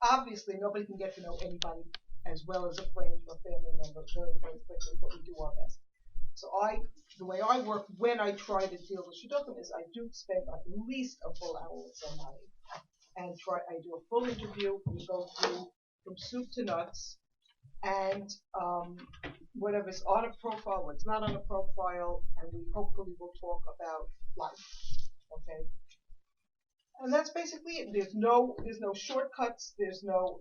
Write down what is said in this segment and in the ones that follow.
obviously nobody can get to know anybody as well as a friend or family member very, very quickly, but we do our best. So the way I work when I try to deal with shidduchim is I do spend at least a full hour with somebody and I do a full interview. We go through from soup to nuts and whatever's on a profile, what's not on a profile, and we hopefully will talk about life. Okay, and that's basically it. There's no shortcuts. There's no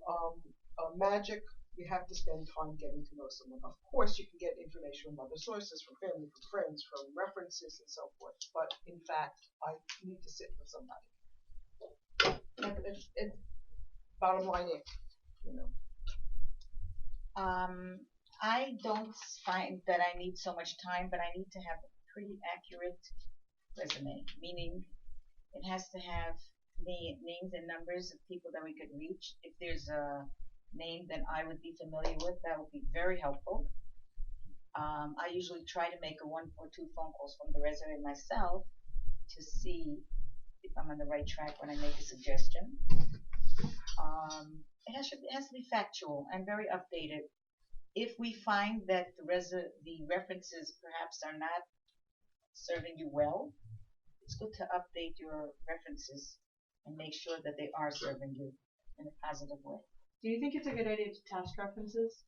magic. You have to spend time getting to know someone. Of course, you can get information from other sources, from family, from friends, from references, and so forth. But in fact, I need to sit with somebody. It's bottom line, you know. I don't find that I need so much time, but I need to have a pretty accurate resume, meaning it has to have the names and numbers of people that we could reach. If there's a name that I would be familiar with, that would be very helpful. I usually try to make a 1 or 2 phone calls from the resume myself to see if I'm on the right track when I make a suggestion. It has to be factual and very updated. If we find that the references perhaps are not serving you well, it's good to update your references and make sure that they are serving you in a positive way. Do you think it's a good idea to test references?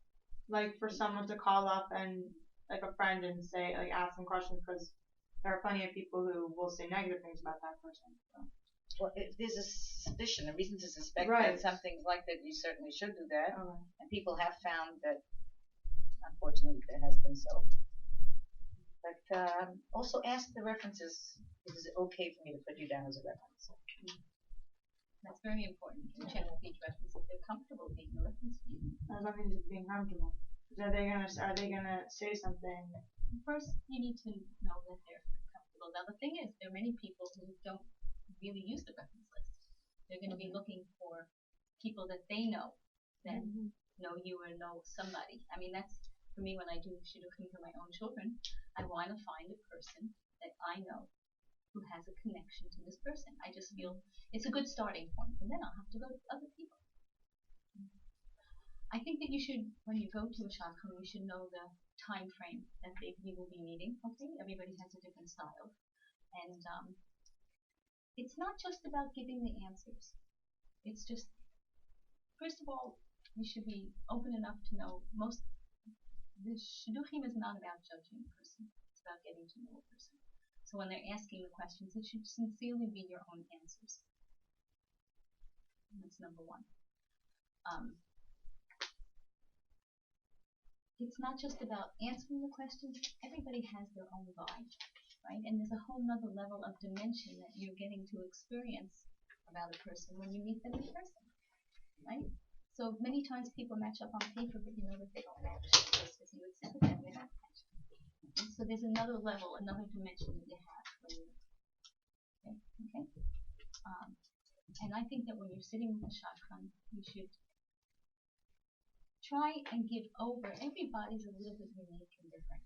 Like for someone to call up and like a friend and say, like ask them questions, because there are plenty of people who will say negative things about that person. So. Well, if there's a suspicion, a reason to suspect Right. that something like that, you certainly should do that. Okay. And people have found that, unfortunately, that has been so. But also ask the references, is it okay for me to put you down as a reference? That's very important. You can check with each reference if they're comfortable being a reference for you. As long as it's being comfortable. Are they gonna say something? First, you need to know that they're comfortable. Now, the thing is, there are many people who don't really use the reference list. They're going to be looking for people that they know, that know you or know somebody. I mean, that's for me when I do shidduchim for my own children. I want to find a person that I know who has a connection to this person. I just feel it's a good starting point, and then I'll have to go to other people. I think that you should, when you go to a shadchan, you should know the time frame that you will be meeting. Okay, everybody has a different style, and it's not just about giving the answers. It's just, first of all, you should be open enough to know the shidduchim is not about judging a person. It's about getting to know a person. So when they're asking the questions, it should sincerely be your own answers. That's number one. It's not just about answering the questions. Everybody has their own vibe, right? And there's a whole nother level of dimension that you're getting to experience about a person when you meet them in person, right? So many times people match up on paper, but you know that they don't match just as you would say them, they don't match. And so there's another level, another dimension that you have when you, okay? And I think that when you're sitting with a shadchan, you should try and give over. Everybody's a little bit unique and different.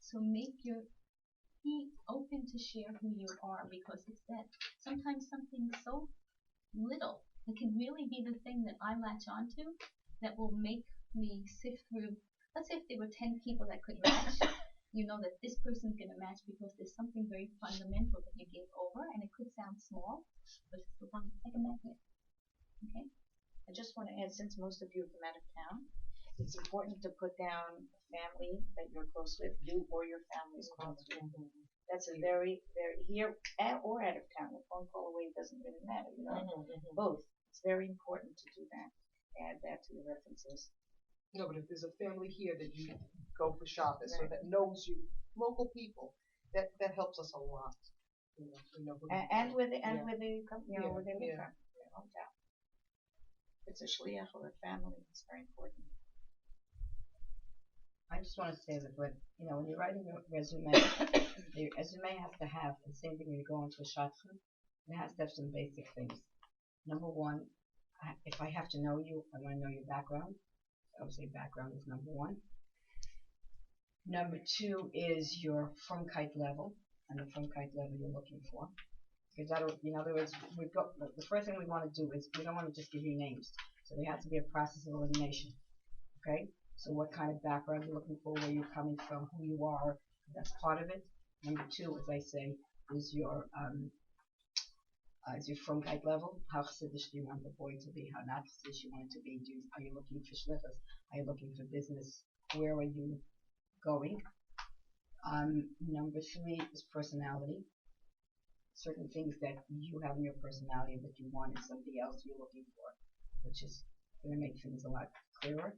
So be open to share who you are, because it's that sometimes something so little that can really be the thing that I latch onto that will make me sift through. Let's say if there were 10 people that could match, you know that this person's going to match because there's something very fundamental that you gave over, and it could sound small, but it's like a magnet. Okay? I just want to add, since most of you are from out of town, it's important to put down a family that you're close with, you or your family is close with. That's a very, very, here or out of town, a phone call away doesn't really matter, you know, both. It's very important to do that. Add that to your references. No, but if there's a family here that you go for Shabbos, right, or that knows you, local people, that helps us a lot. And where they live from, their hometown. It's a shliach or a family. It's very important. I just want to say that when you're writing your resume, the resume has to have the same thing when you go into a shadchan. It has to have some basic things. Number one, if I have to know you, I want to know your background. Obviously, background is number one. Number two is your frumkeit level, and the frumkeit level you're looking for. Because I don't, in other words, we've got the first thing we want to do is we don't want to just give you names. So there has to be a process of elimination. Okay? So what kind of background you're looking for, where you're coming from, who you are, that's part of it. Number two, as I say, is your frumkeit level. How chassidish do you want the boy to be? How not chassidish you want it to be? Are you looking for shlichus? Are you looking for business? Where are you going? Number three is personality. Certain things that you have in your personality that you want in somebody else you're looking for, which is going to make things a lot clearer.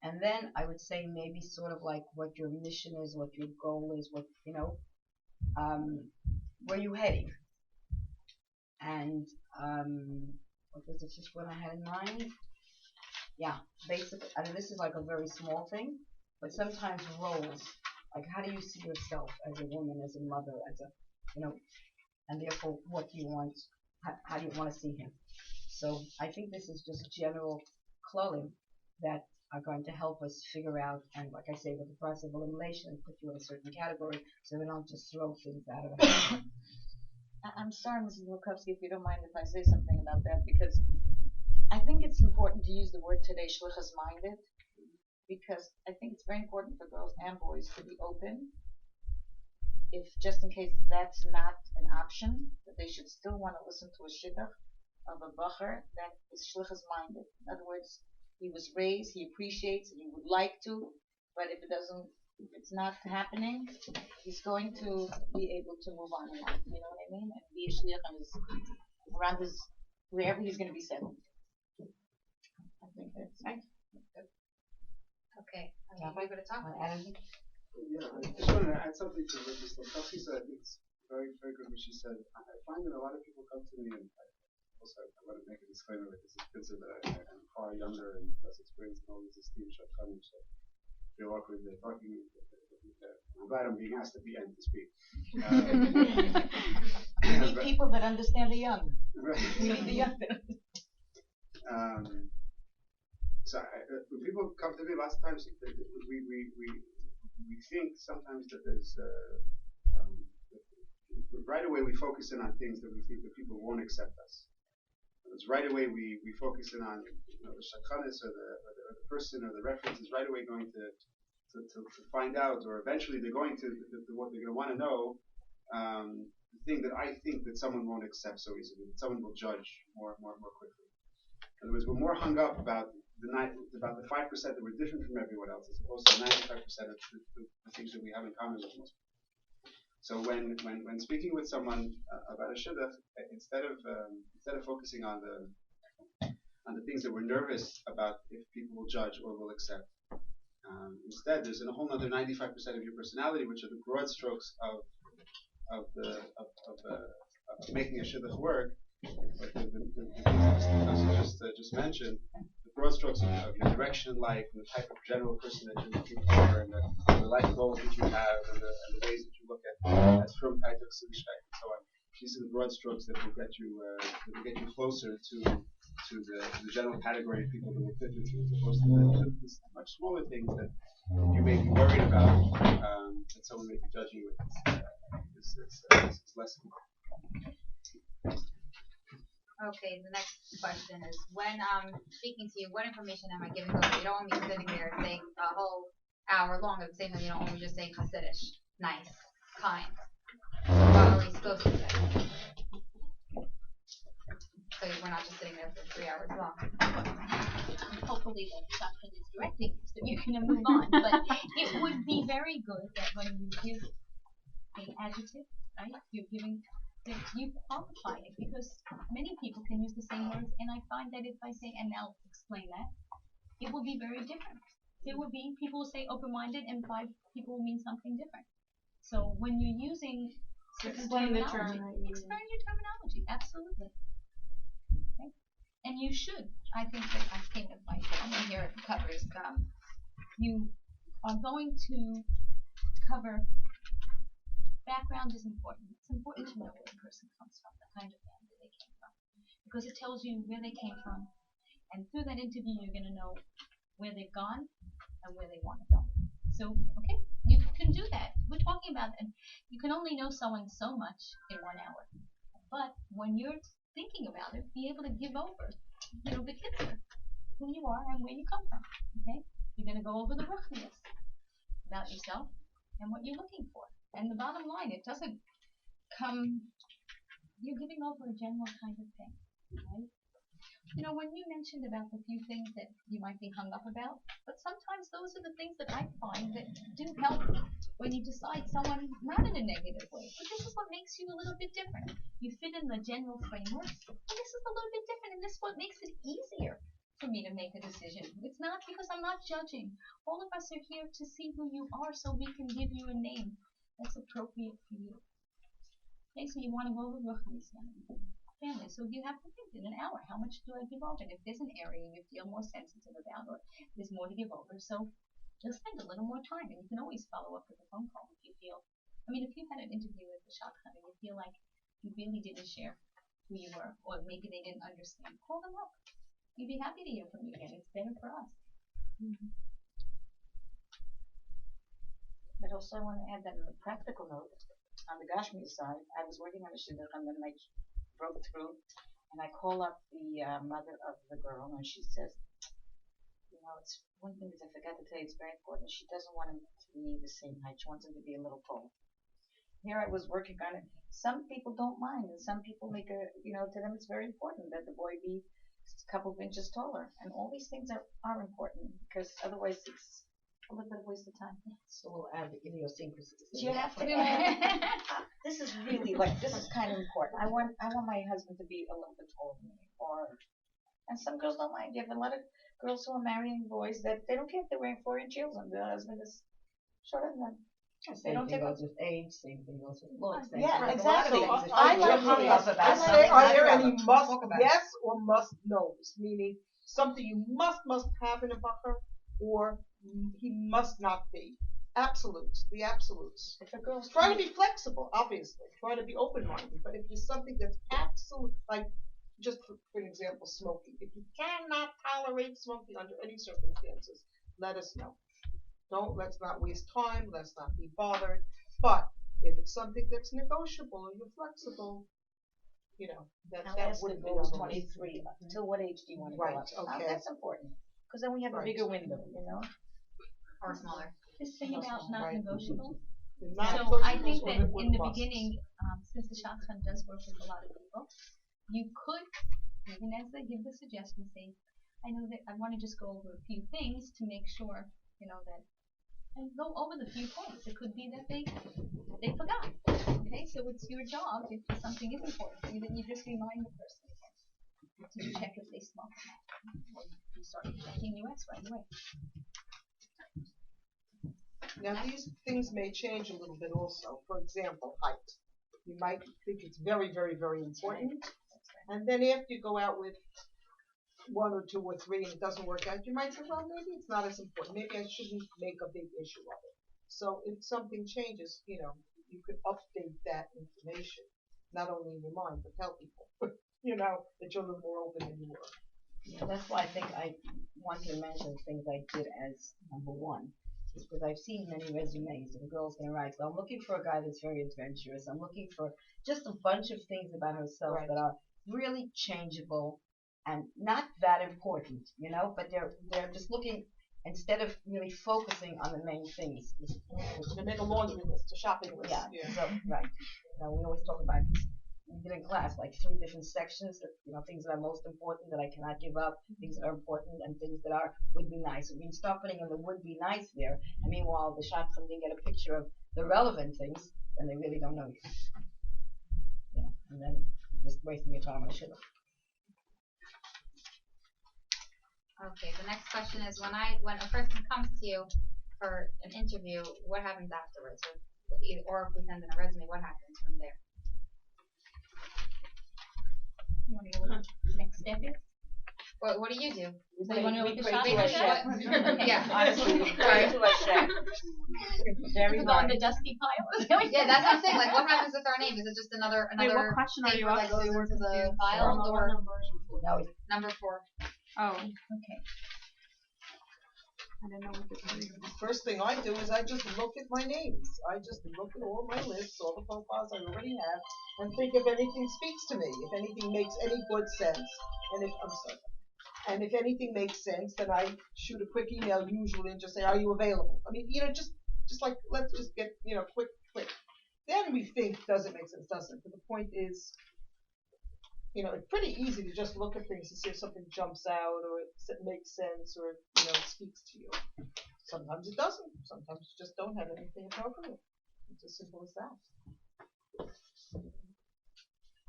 And then I would say maybe sort of like what your mission is, what your goal is, what, where you heading. And what was the fifth one I had in mind? Yeah, basically, I mean, this is like a very small thing, but sometimes roles, like how do you see yourself as a woman, as a mother, as a, and therefore what do you want, how do you want to see him? So I think this is just general clothing that are going to help us figure out, and like I say, with the process of elimination, put you in a certain category so we don't just throw things out of it. I'm sorry, Mrs. Lukowski, if you don't mind if I say something about that, because I think it's important to use the word today, shlichus minded, because I think it's very important for girls and boys to be open. If just in case that's not an option, that they should still want to listen to a shidduch of a bacher that is shlichus minded. In other words, he was raised, he appreciates, and he would like to, but if it's not happening, he's going to be able to move on in life. You know what I mean? And be a shliach around wherever he's going to be settled. I think that's right. Okay, we go to talk. Yeah, I just wanted to add something to what Ms. Lukowski said. It's very, very good what she said. I find that a lot of people come to me, and I want to make a disclaimer that this is Pittsburgh, that I'm far younger and less experienced in all these esteemed shadchanim, so I feel awkward talking. I'm glad I'm being asked at the end to speak. We need people that understand the young. We need the young. When people come to me, lots of times we think sometimes that there's right away we focus in on things that we think that people won't accept us. It's right away we focus in on the shadchanis or the person or the reference is right away going to find out, or eventually they're going to what they're going to want to know, the thing that I think that someone won't accept so easily, that someone will judge more quickly. In other words, we're more hung up about the 5% that we're different from everyone else, as opposed to 95% of the things that we have in common with most people. So when speaking with someone about a shidduch, instead of focusing on the things that we're nervous about if people will judge or will accept, instead there's a whole other 95% of your personality, which are the broad strokes of making a shidduch work. Like the things that just mentioned, the broad strokes of your direction in life, and the type of general person that you're looking for, and the life goals that you have, and the ways that you look at as frumkeit of chassidish and so on. These are the broad strokes that will get you closer to the general category of people that will fit with you, as opposed to the much smaller things that you may be worried about that someone may be judging you with. It's less important. Okay, the next question is, when I'm speaking to you, what information am I giving over? You don't want me sitting there saying a whole hour long of the same thing. You don't want me just saying chassidish, nice, kind. What are we supposed to say? So we're not just sitting there for 3 hours long. Hopefully the instruction is directing you, so you're going to move on. But it would be very good that when you give an adjective, right, you're giving, that you qualify it, because many people can use the same words, and I find that if I say, and I'll explain that, it will be very different. There will be, people will say open-minded, and 5 people will mean something different. So when you're using certain terminology, explain your terminology, absolutely. Okay? And you should, I think that I came with my family here at covers, you are going to cover. Background is important. It's important to know where the person comes from, the kind of family they came from, because it tells you where they came from, and through that interview you're going to know where they've gone and where they want to go. So, okay, you can do that. We're talking about, and you can only know someone so much in 1 hour. But when you're thinking about it, be able to give over, the kitzur, who you are and where you come from. Okay? You're going to go over the ruchnius about yourself and what you're looking for. And the bottom line, it doesn't come, you're giving over a general kind of thing, right? When you mentioned about the few things that you might be hung up about, but sometimes those are the things that I find that do help when you decide someone not in a negative way. But this is what makes you a little bit different. You fit in the general framework, but this is a little bit different, and this is what makes it easier for me to make a decision. It's not because I'm not judging. All of us are here to see who you are so we can give you a name that's appropriate for you. Okay, so you want to go over Ruchni's family. So you have to think in an hour, how much do I give over? And if there's an area you feel more sensitive about or there's more to give over, so just spend a little more time. And you can always follow up with a phone call if you feel, if you had an interview with the shotgun and you feel like you really didn't share who you were, or maybe they didn't understand, call them up. You'd be happy to hear from you again. It's better for us. But also I want to add that on a practical note, on the Gashmi side, I was working on a shidduch and then I broke through and I call up the mother of the girl and she says, it's one thing that I forgot to tell you, it's very important. She doesn't want him to be the same height. She wants him to be a little taller. Here I was working on it. Some people don't mind and some people make to them it's very important that the boy be a couple of inches taller. And all these things are important because otherwise it's a little bit of waste of time. So we'll add the idiosyncrasies. You have to add. This is really this is kind of important. I want my husband to be a little bit taller than me, and some girls don't mind. You have a lot of girls who are marrying boys that they don't care if they're wearing 4-inch heels and the husband is shorter than them. Same thing goes with age, same thing goes with looks. Yeah, exactly. I say, are there any must yes or must no's? Meaning something you must have in a bacher, or he must not be. Absolutes, the absolutes. If a girl's Try to be flexible, obviously. Try to be open-minded. But if there's something that's absolute, like just for example, smoking. If you cannot tolerate smoking under any circumstances, let us know. Let's not waste time. Let's not be bothered. But if it's something that's negotiable and you're flexible, that would be 23. Until what age do you want to go up? Okay. That's important because then we have a bigger window, Or smaller. This thing about not negotiable. Not So I think negotiables that or in the musts. beginning, since the shotgun does work with a lot of people, you could, even as they give the suggestion, say, I know that I want to just go over a few things to make sure, that, and go over the few points. It could be that they forgot. Okay, so it's your job, if something is important to you, then you just remind the person again to check if they smoke or not. Or you start checking US right away. Now these things may change a little bit also. For example, height. You might think it's very, very, very important. And then after you go out with 1 or 2 or 3 and it doesn't work out, you might say, well, maybe it's not as important. Maybe I shouldn't make a big issue of it. So if something changes, you could update that information, not only in your mind, but tell people, that you're a little more open than you were. Yeah, that's why I think I want to mention things I did as number 1. Because I've seen many resumes and girls going to write, so I'm looking for a guy that's very adventurous. I'm looking for just a bunch of things about herself that are really changeable and not that important, but they're just looking, instead of really focusing on the main things. To make a laundry list, a shopping list. Yeah. So, right. We always talk about, we did in class, like 3 different sections, that, things that are most important that I cannot give up, things that are important, and things that would be nice. We can start putting in the would be nice there, and meanwhile, the shotgun didn't get a picture of the relevant things, then they really don't know you. And then just wasting your time on shit. Okay, the next question is when a person comes to you for an interview, what happens afterwards? Or if we send in a resume, what happens from there? You want to go with the next step is? What do you do? So you want to know what the pray shotgun to a does? chef. Yeah. Honestly, we pray to a chef. Very To go in hard. the dusty pile? Yeah, that's what I'm saying. Like, what happens with our name? Is it just another Wait, what question are you paper that up goes to? into the files, or No, number 4? Oh. Okay. I didn't know what this was. First thing I do is I just look at my names. I just look at all my lists, all the profiles I already have, and think if anything speaks to me, if anything makes any good sense. And if I'm sorry. And if anything makes sense, then I shoot a quick email usually and just say, "Are you available?" I mean, just like let's just get quick. Then we think, does it make sense? Doesn't. But the point is, it's pretty easy to just look at things to see if something jumps out or it makes sense or it speaks to you. Sometimes it doesn't. Sometimes you just don't have anything appropriate. It's as simple as that.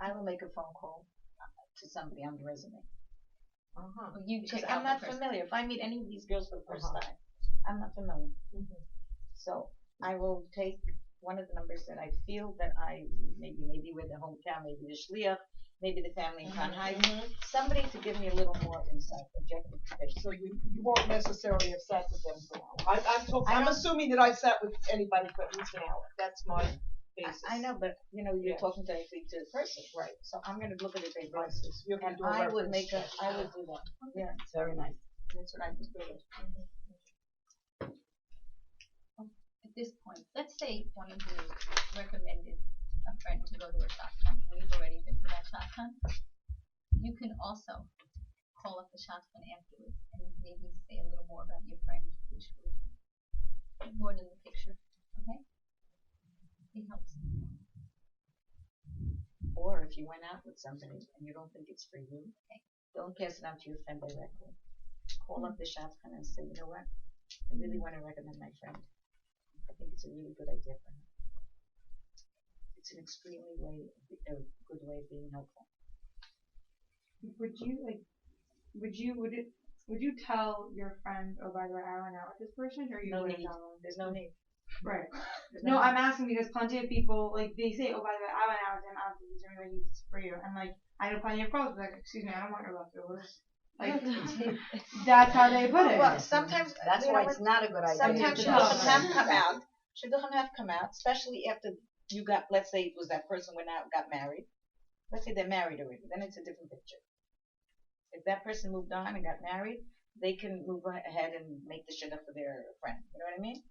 I will make a phone call to somebody on the resume. You Because check I'm out not the person. familiar. If I meet any of these girls for the first time, I'm not familiar. So I will take one of the numbers that I feel that I maybe with the hometown, maybe the shliach, maybe the family in Crown Heights, somebody to give me a little more insight, objective picture. So you won't necessarily have sat with them for an hour. I'm assuming that I've sat with anybody for at least an hour. That's my basis. I know, but you're talking directly to the person, Right. So I'm going to look at it based on Basis. You're gonna and do a I would reference make check. I would do that. Yeah, It's very nice. that's what I was doing. At this point, let's say one of you recommended a friend to go to a shotgun, and you've already been to that shotgun. You can also call up the shotgun afterwards and maybe say a little more about your friend, which would more than the picture. Okay? It helps. Or if you went out with somebody and you don't think it's for you, don't pass it on to your friend directly. Call up the shotgun and say, you know what? I really want to recommend my friend. I think it's a really good idea for her. It's an extremely good way of being helpful. Would you tell your friend, oh, by the way, I went out with this person, or you No wouldn't need. tell them? There's no need. Right. There's No, need. I'm asking because plenty of people, they say, oh, by the way, I went out with him after he's doing really this for you. And, I know plenty of girls, excuse me, I don't want your leftovers. That's how they put it. Well, sometimes That's why it's not a good idea. Sometimes to shidduchim tell have them. come out. Shidduchim have come out, especially after you got, let's say it was that person went out and got married. Let's say they're married already. Then it's a different picture. If that person moved on and got married, they can move ahead and make the shidduch for their friend. You know what I mean?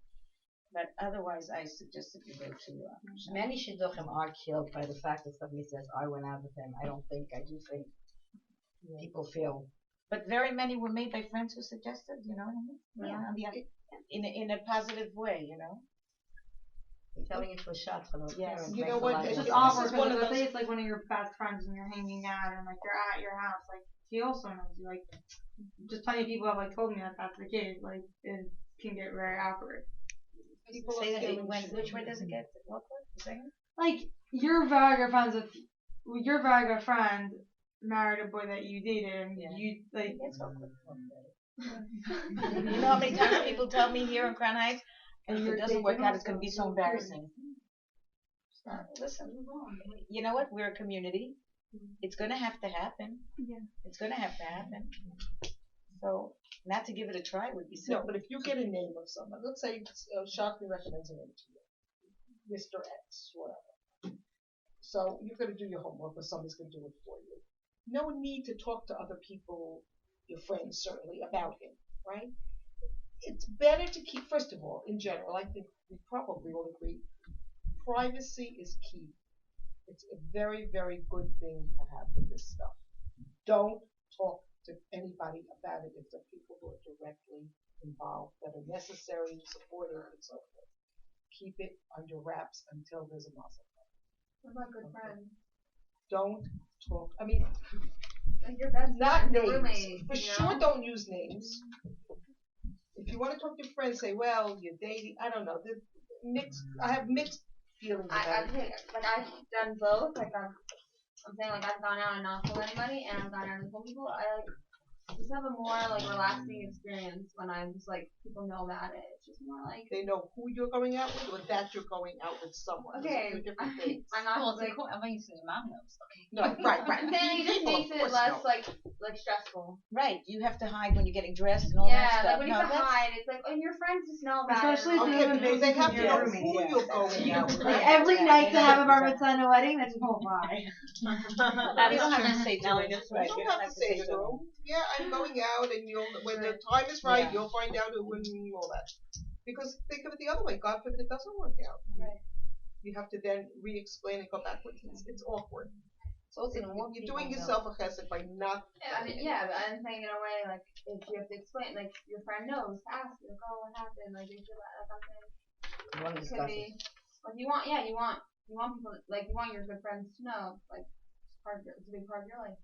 But otherwise, I suggest that you go to. Many shidduchim are killed by the fact that somebody says, I went out with him. I do think people feel. But very many were made by friends who suggested. You know what I mean? Yeah. In a positive way. Telling it to a shotgun or a Yes. parent You makes know a what? lot It's more just This awkward is one because of let's say those- it's one of your best friends and you're hanging out and you're at your house, he also knows you. Just plenty of people have told me that that's the case. It can get very awkward. People Say are that feeling which way does it get awkward? The second? Your very good friend married a boy that you dated, and you It's awkward. You know how many times people tell me here in Crown Heights, and if it doesn't work out, it's going to be so embarrassing. Listen, you know what? We're a community. It's going to have to happen. Yeah. It's going to have to happen. So, not to give it a try would be silly. No, but if you get a name of someone, let's say Shakti recommends a name to you, Mr. X, whatever. So you're going to do your homework, or somebody's going to do it for you. No need to talk to other people, your friends certainly, about him, right? It's better to keep, first of all, in general, I think we probably all agree, privacy is key. It's a very, very good thing to have with this stuff. Don't talk to anybody about it if the people who are directly involved, that are necessary, supportive, and so forth. Keep it under wraps until there's a muzzle. What about good friends? Don't talk. I mean, Your best not friend, your names. roommate. For sure, don't use names. If you want to talk to your friends, say, well, you're dating. I don't know. I have mixed feelings about it. I've done both. I'm saying I've gone out and not told anybody, and I've gone out and told people. I just have a more relaxing experience when I'm just people know about it. It's just more They know who you're going out with, or that you're going out with someone. Those are okay. two different things. I'm not Well, it's cool. I'm going to say your mom knows. Okay. No, right. I'm saying it just People, makes of it course, less know. stressful. Right, you have to hide when you're getting dressed and all that Yeah, stuff. when you No, have to that's- hide, it's and your friends just know about Especially it. if you Okay, live in because they have to your know roommate. who you're going out with. Every Yeah, night to yeah, have a bar exactly. mitzvah and a wedding, that's a whole vibe. You don't have to say to her. You don't have to say to the room. yeah, I'm going out, and when the time is right, you'll find out who and all that. Because think of it the other way. God forbid it doesn't work out. Right. You have to then re-explain and go backwards. It's awkward. So it's more You're doing yourself a chesed by not. Yeah, I mean, yeah, but I'm saying in a way, like, if you have to explain, like, your friend knows, ask, like, oh, what happened, like, do you feel like something? You want to It discuss could it. be, like, you want people, like, you want your good friends to know, like, it's a big part of your life.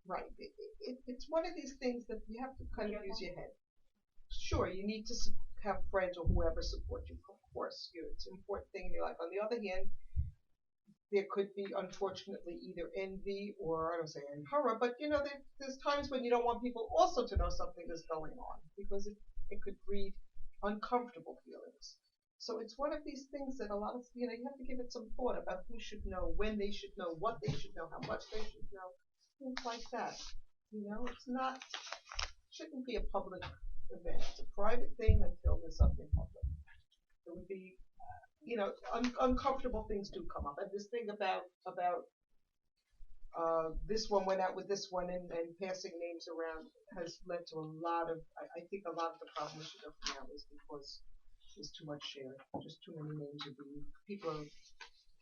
Right. It's one of these things that you have to kind of use your head. Sure, you need to have friends or whoever support you. Of course, it's an important thing in your life. On the other hand, there could be, unfortunately, either envy or, I don't say horror, but there's times when you don't want people also to know something is going on because it could breed uncomfortable feelings. So it's one of these things that a lot of, you have to give it some thought about who should know, when they should know, what they should know, how much they should know, things like that. Shouldn't be a public event. It's a private thing until there's something public. It would be uncomfortable things do come up. And this thing about this one went out with this one and passing names around has led to a lot of, I think a lot of the problem with Shidduchim now is because there's too much shared. Just too many names are being, people are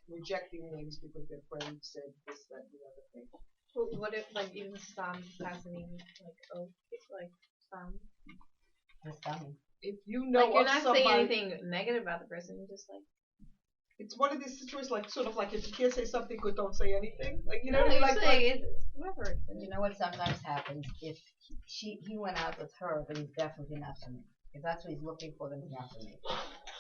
rejecting names because their friend said this, that, and the other thing. But what if, like, even Sam has a name, like Sam? That's funny. If you know Like, you're of not somebody, saying anything negative about the person, you're just like, it's one of these situations, like sort of like if you can't say something good, don't say anything. Like no, what I mean? you're Like saying it's whatever. You know what sometimes happens? If he went out with her, but he's definitely not for me. If that's what he's looking for, then he's not for me.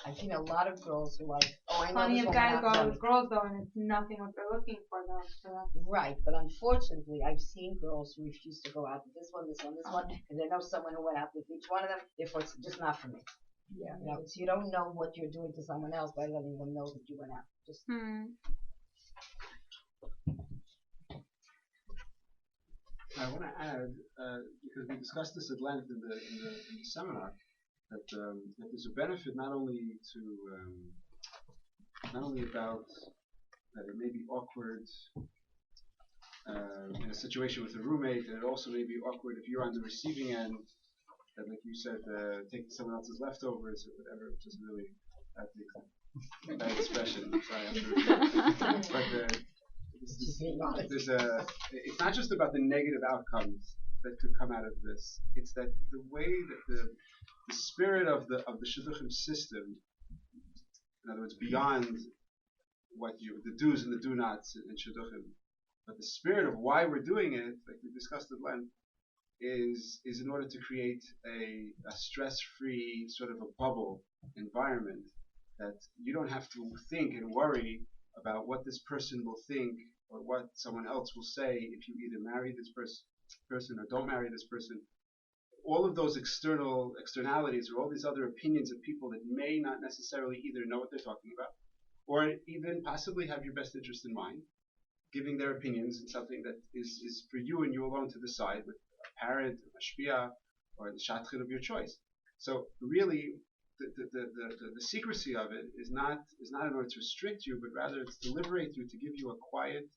I've seen a lot of girls who like, oh, I know Plenty this of one guys went go out out with with girls though, and it's nothing what they're looking for though. So that's right, but unfortunately, I've seen girls who refuse to go out with this one, because they know someone who went out with each one of them. Therefore, it's just not for me. yeah. So you don't know what you're doing to someone else by letting them know that you went out. Just I want to add, because we discussed this at length in the seminar, that there's a benefit not only about that it may be awkward in a situation with a roommate, and it also may be awkward if you're on the receiving end, that, like you said, taking someone else's leftovers or whatever, which is really a bad expression. Sorry, I'm sure. But it's not just about the negative outcomes that could come out of this. It's that the way that the spirit of the shidduchim system, in other words, beyond what the do's and the do-nots in shidduchim, but the spirit of why we're doing it, like we discussed at length, is in order to create a stress-free sort of a bubble environment that you don't have to think and worry about what this person will think or what someone else will say if you either marry this person or don't marry this person. All of those externalities or all these other opinions of people that may not necessarily either know what they're talking about or even possibly have your best interest in mind, giving their opinions in something that is for you and you alone to decide with a parent, a mashpia, or the shatchit of your choice. So really, the secrecy of it is not in order to restrict you, but rather it's to liberate you, to give you a quiet,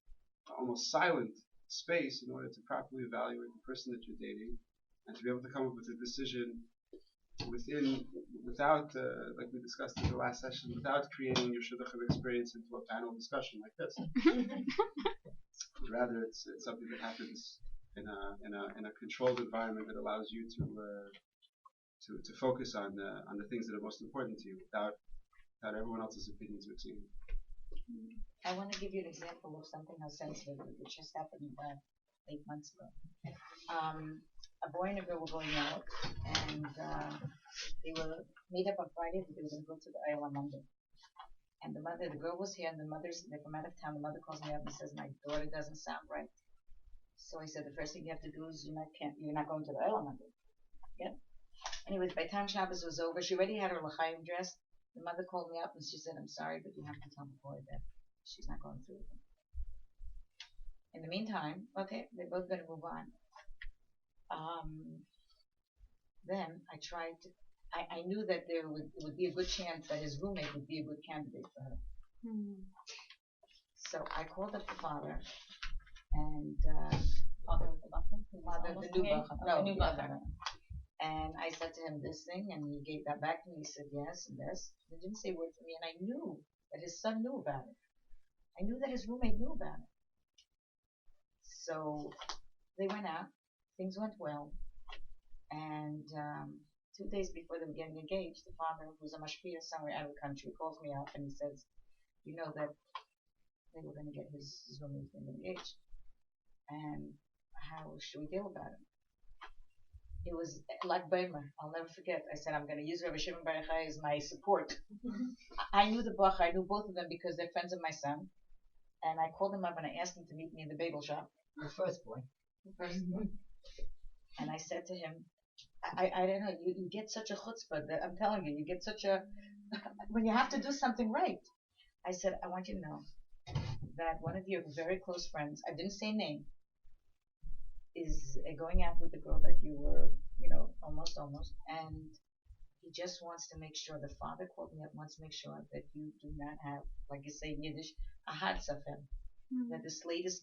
almost silent space in order to properly evaluate the person that you're dating and to be able to come up with a decision without, like we discussed in the last session, without creating your shidduchim experience into a panel discussion like this. Rather, it's something that happens in a controlled environment that allows you to focus on the things that are most important to you without everyone else's opinions mixing in. I want to give you an example of something how sensitive, which just happened 8 months ago. A boy and a girl were going out, and they were made up on Friday that they were going to go to the Isle on Monday. And the girl was here, and they come out of town. The mother calls me up and says, "My daughter doesn't sound right." So I said, "The first thing you have to do is you're not going to the Isle on Monday." Yeah. Anyways, by the time Shabbos was over, she already had her l'chaim dressed. The mother called me up and she said, "I'm sorry, but you have to tell the boy that she's not going through with him." In the meantime, okay, they're both going to move on. Then I tried to, I knew that it would be a good chance that his roommate would be a good candidate for her. So I called up the father, and father of the Bachar, who was Father, the almost new engaged? Bachar. Oh, No, the new the Bachar. other. And I said to him this thing, and he gave that back to me. He said yes and this. He didn't say a word to me, and I knew that his son knew about it. I knew that his roommate knew about it. So they went out. Things went well. And 2 days before they were getting engaged, the father, who's a mashpia somewhere out of the country, calls me up and he says, "You know that they were going to get his roommate engaged, and how should we deal about it?" It was like Beimer. I'll never forget. I said, "I'm going to use Rabbi Shimon Bar Yochai as my support." I knew the Bach. I knew both of them because they're friends of my son. And I called him up and I asked him to meet me in the bagel shop. The first boy. And I said to him, I don't know, you get such a chutzpah that I'm telling you get such a, when you have to do something right. I said, I want you to know that one of your very close friends, I didn't say name, is going out with the girl that you were, almost, and he just wants to make sure, the father called me up, wants to make sure that you do not have, like you say in Yiddish, a hard safem, that the slate is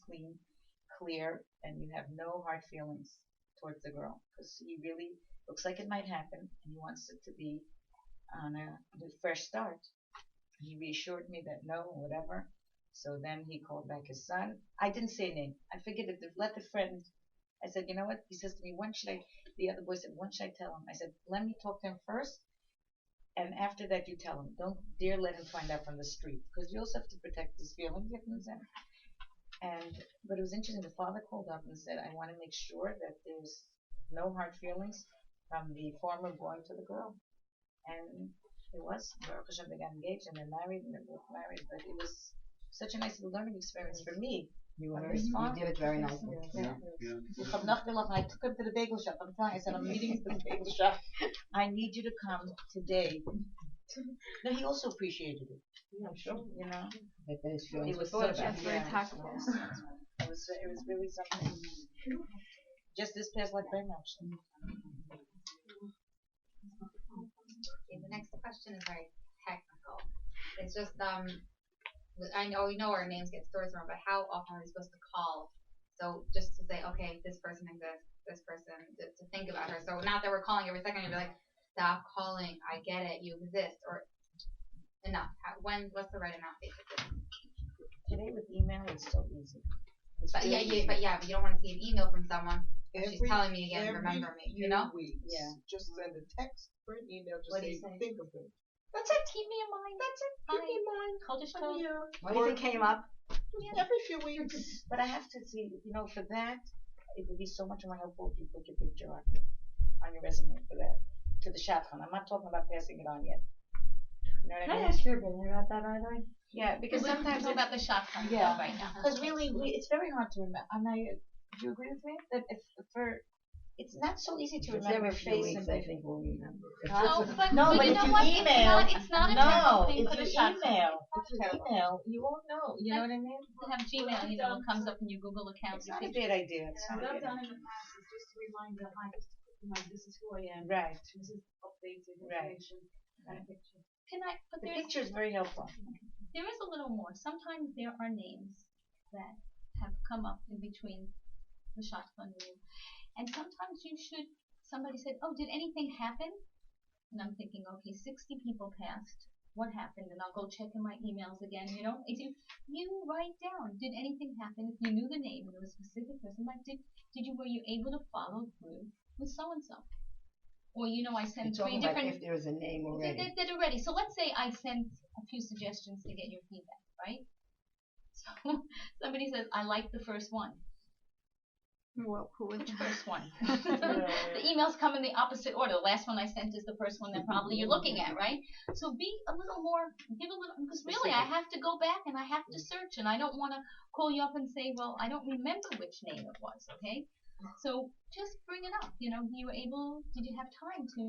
clear, and you have no hard feelings towards the girl, because he really looks like it might happen, and he wants it to be on a fresh start. He reassured me that no, whatever. So then he called back his son. I didn't say a name. I figured if let the friend. I said, you know what? He says to me, when should I? The other boy said, when should I tell him? I said, let me talk to him first, and after that you tell him. Don't dare let him find out from the street, because you also have to protect his feelings. But it was interesting. The father called up and said, I want to make sure that there's no hard feelings from the former boy to the girl. And it was. Baruch Hashem, they got engaged and they're married and they're both married. But it was such a nice little learning experience for me. You did it very nicely. Yeah. I took him to the bagel shop. I'm telling you, I said, I'm meeting at the bagel shop. I need you to come today. No, he also appreciated it. I'm sure. That his It feelings were was thought such about. That's very tactful. It was really something. Just this past like very much. Okay, the next question is very technical. It's just I know we know our names get stored somewhere, but how often are we supposed to call? So just to say, okay, this person exists, this person, to think about her. So not that we're calling every second, you'd be like, stop calling, I get it, you exist, or enough. What's the right amount, basically? Today with email, it's so easy. But you don't want to see an email from someone. She's telling me again, remember me, Weeks, Yeah. Just send a text or an email. Just What do say, you say? think of it. That's it. Keep me in mind. That's it. Keep me in mind. Chodesh I'm Tov. here. What do you think came up? Every few weeks. But I have to see, for that, it would be so much more helpful if you put your picture on your resume for that, to the shotgun. I'm not talking about passing it on yet. You know what I mean? ask your opinion about that, by the way? Yeah, because sometimes Talk about the shotgun Yeah. right now. because really, it's very hard to remember. Do you agree with me that it's not so easy to It's remember every few face weeks, and I think we'll remember. No, but No, you but know if you what? email, it's not a terrible thing if for the you shotgun. email, you won't know. You know what I mean? You have Gmail, what comes up in your Google account. It's not a bad idea. It's not a What I've bad done idea. in the past is just to remind them, this is who I am. Right. This is updated Right. information. And a picture. But The there's picture is very helpful. there is a little more. Sometimes there are names that have come up in between the shotgun rule. And sometimes somebody said, oh, did anything happen? And I'm thinking, okay, 60 people passed. What happened? And I'll go check in my emails again, You write down, did anything happen? If you knew the name and it was a specific person, like, were you able to follow through with so-and-so? Or, I You're sent talking three about different... if there's a name already. They're already. So let's say I sent a few suggestions to get your feedback, right? So somebody says, I like the first one. Well, who was Which first one? The emails come in the opposite order. The last one I sent is the first one that probably you're looking at, right? So be a little more, because really I have to go back and I have to search, and I don't want to call you up and say, well, I don't remember which name it was, okay? So just bring it up. Did you have time to,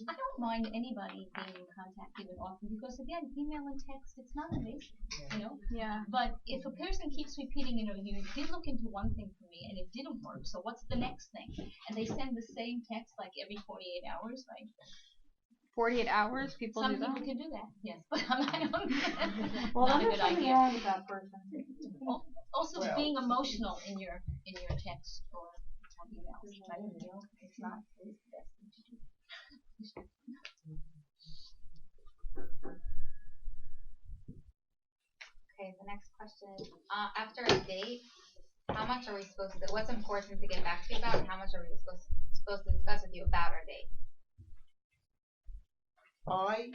I don't mind anybody being in contact even often, because again, email and text, it's not invasive, Yeah. But if a person keeps repeating, you did look into one thing for me and it didn't work, so what's the next thing? And they send the same text like every 48 hours, right? 48 hours, people Some do that. people can do that, yes, but I don't. Well, Not then a there's good something idea. wrong with that person. Also, Well- being emotional in your text or emails, right? You know, it's not always the best thing to do. Okay, the next question is, after a date, how much are we supposed to, what's important to get back to you about, and how much are we supposed to discuss with you about our date? I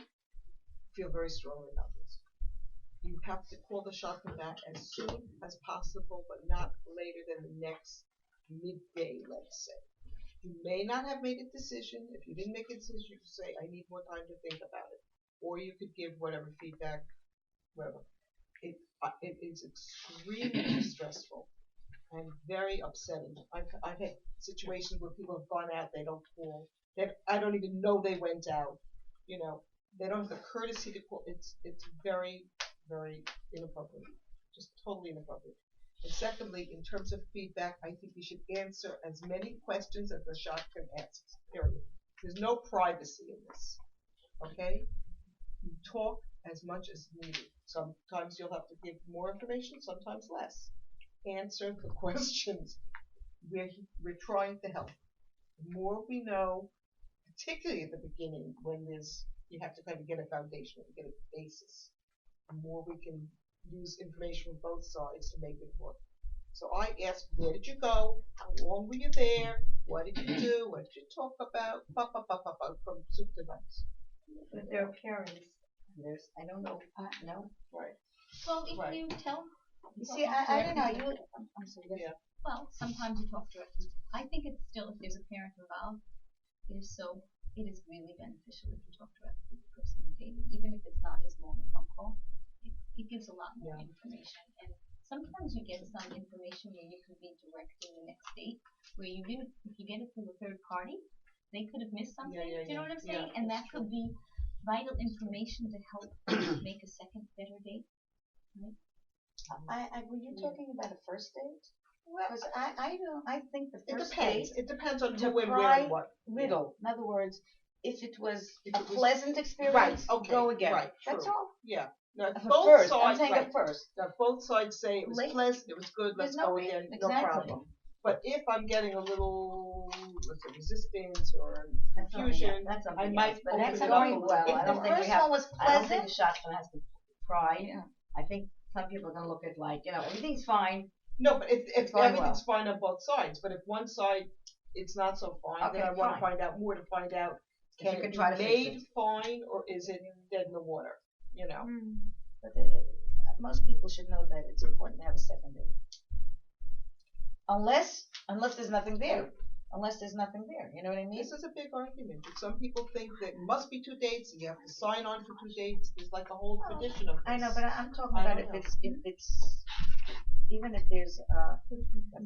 feel very strongly about this. You have to call the shotgun back as soon as possible, but not later than the next midday, let's say. You may not have made a decision. If you didn't make a decision, you could say, I need more time to think about it. Or you could give whatever feedback, whatever. It is extremely stressful and very upsetting. I've had situations where people have gone out, they don't call. I don't even know they went out. You know, they don't have the courtesy to call. It's very, very inappropriate. Just totally inappropriate. And secondly, in terms of feedback, I think you should answer as many questions as the shotgun asks, period. There's no privacy in this, okay? You talk as much as needed. Sometimes you'll have to give more information, sometimes less. Answer the questions. We're trying to help. The more we know, particularly at the beginning, when you have to kind of get a foundation, get a basis. The more we can use information from both sides to make it work. So I asked, where did you go? How long were you there? What did you do? What did you talk about? From soup to nuts. But there are parents. I don't know. No. Right. Well, if Right. you tell. You see, I don't know. I'm sorry. Yeah. Well, sometimes you talk directly. I think it's still, if there's a parent involved, it is really beneficial if you talk directly to the person you dated, even if it's not as long a phone call. It gives a lot more information, and sometimes you get some information where you could be directing the next date, where you didn't. If you get it through a third party, they could have missed something. Do you know what I'm saying? And that could be vital information to help make a second better date. Right? Were you talking about a first date? Because I think the It first depends. date It depends on to who and where pry and what. little. In other words, if it was If a it was- pleasant experience, Right, okay, go again. right, That's true. all. Yeah. Now, if At both first, sides, I'm saying right. at first. Now, if both sides say it was Late. pleasant, it was good, let's There's no go reason- again, no exactly. problem. But if I'm getting a little, let's say, resistance or That's something confusion, else. That's something I might else. But open that's it up going a little well. bit I don't more. think we first have. one was I don't think pleasant. the shotgun has to pry. I think some people are gonna look at like everything's fine. No, but if going everything's fine on both sides, but if one side it's not so fine, then Okay, I want to fine. find out more to find out If can you it could be try to fix made it. fine or is it dead in the water? You know. But most people should know that it's important to have a second date. Unless there's nothing there. Unless there's nothing there. You know what I mean? This is a big argument. Some people think that it must be 2 dates and you have to sign on for 2 dates. There's like a whole tradition of this. I know, but I'm talking I about don't if know. it's even if there's a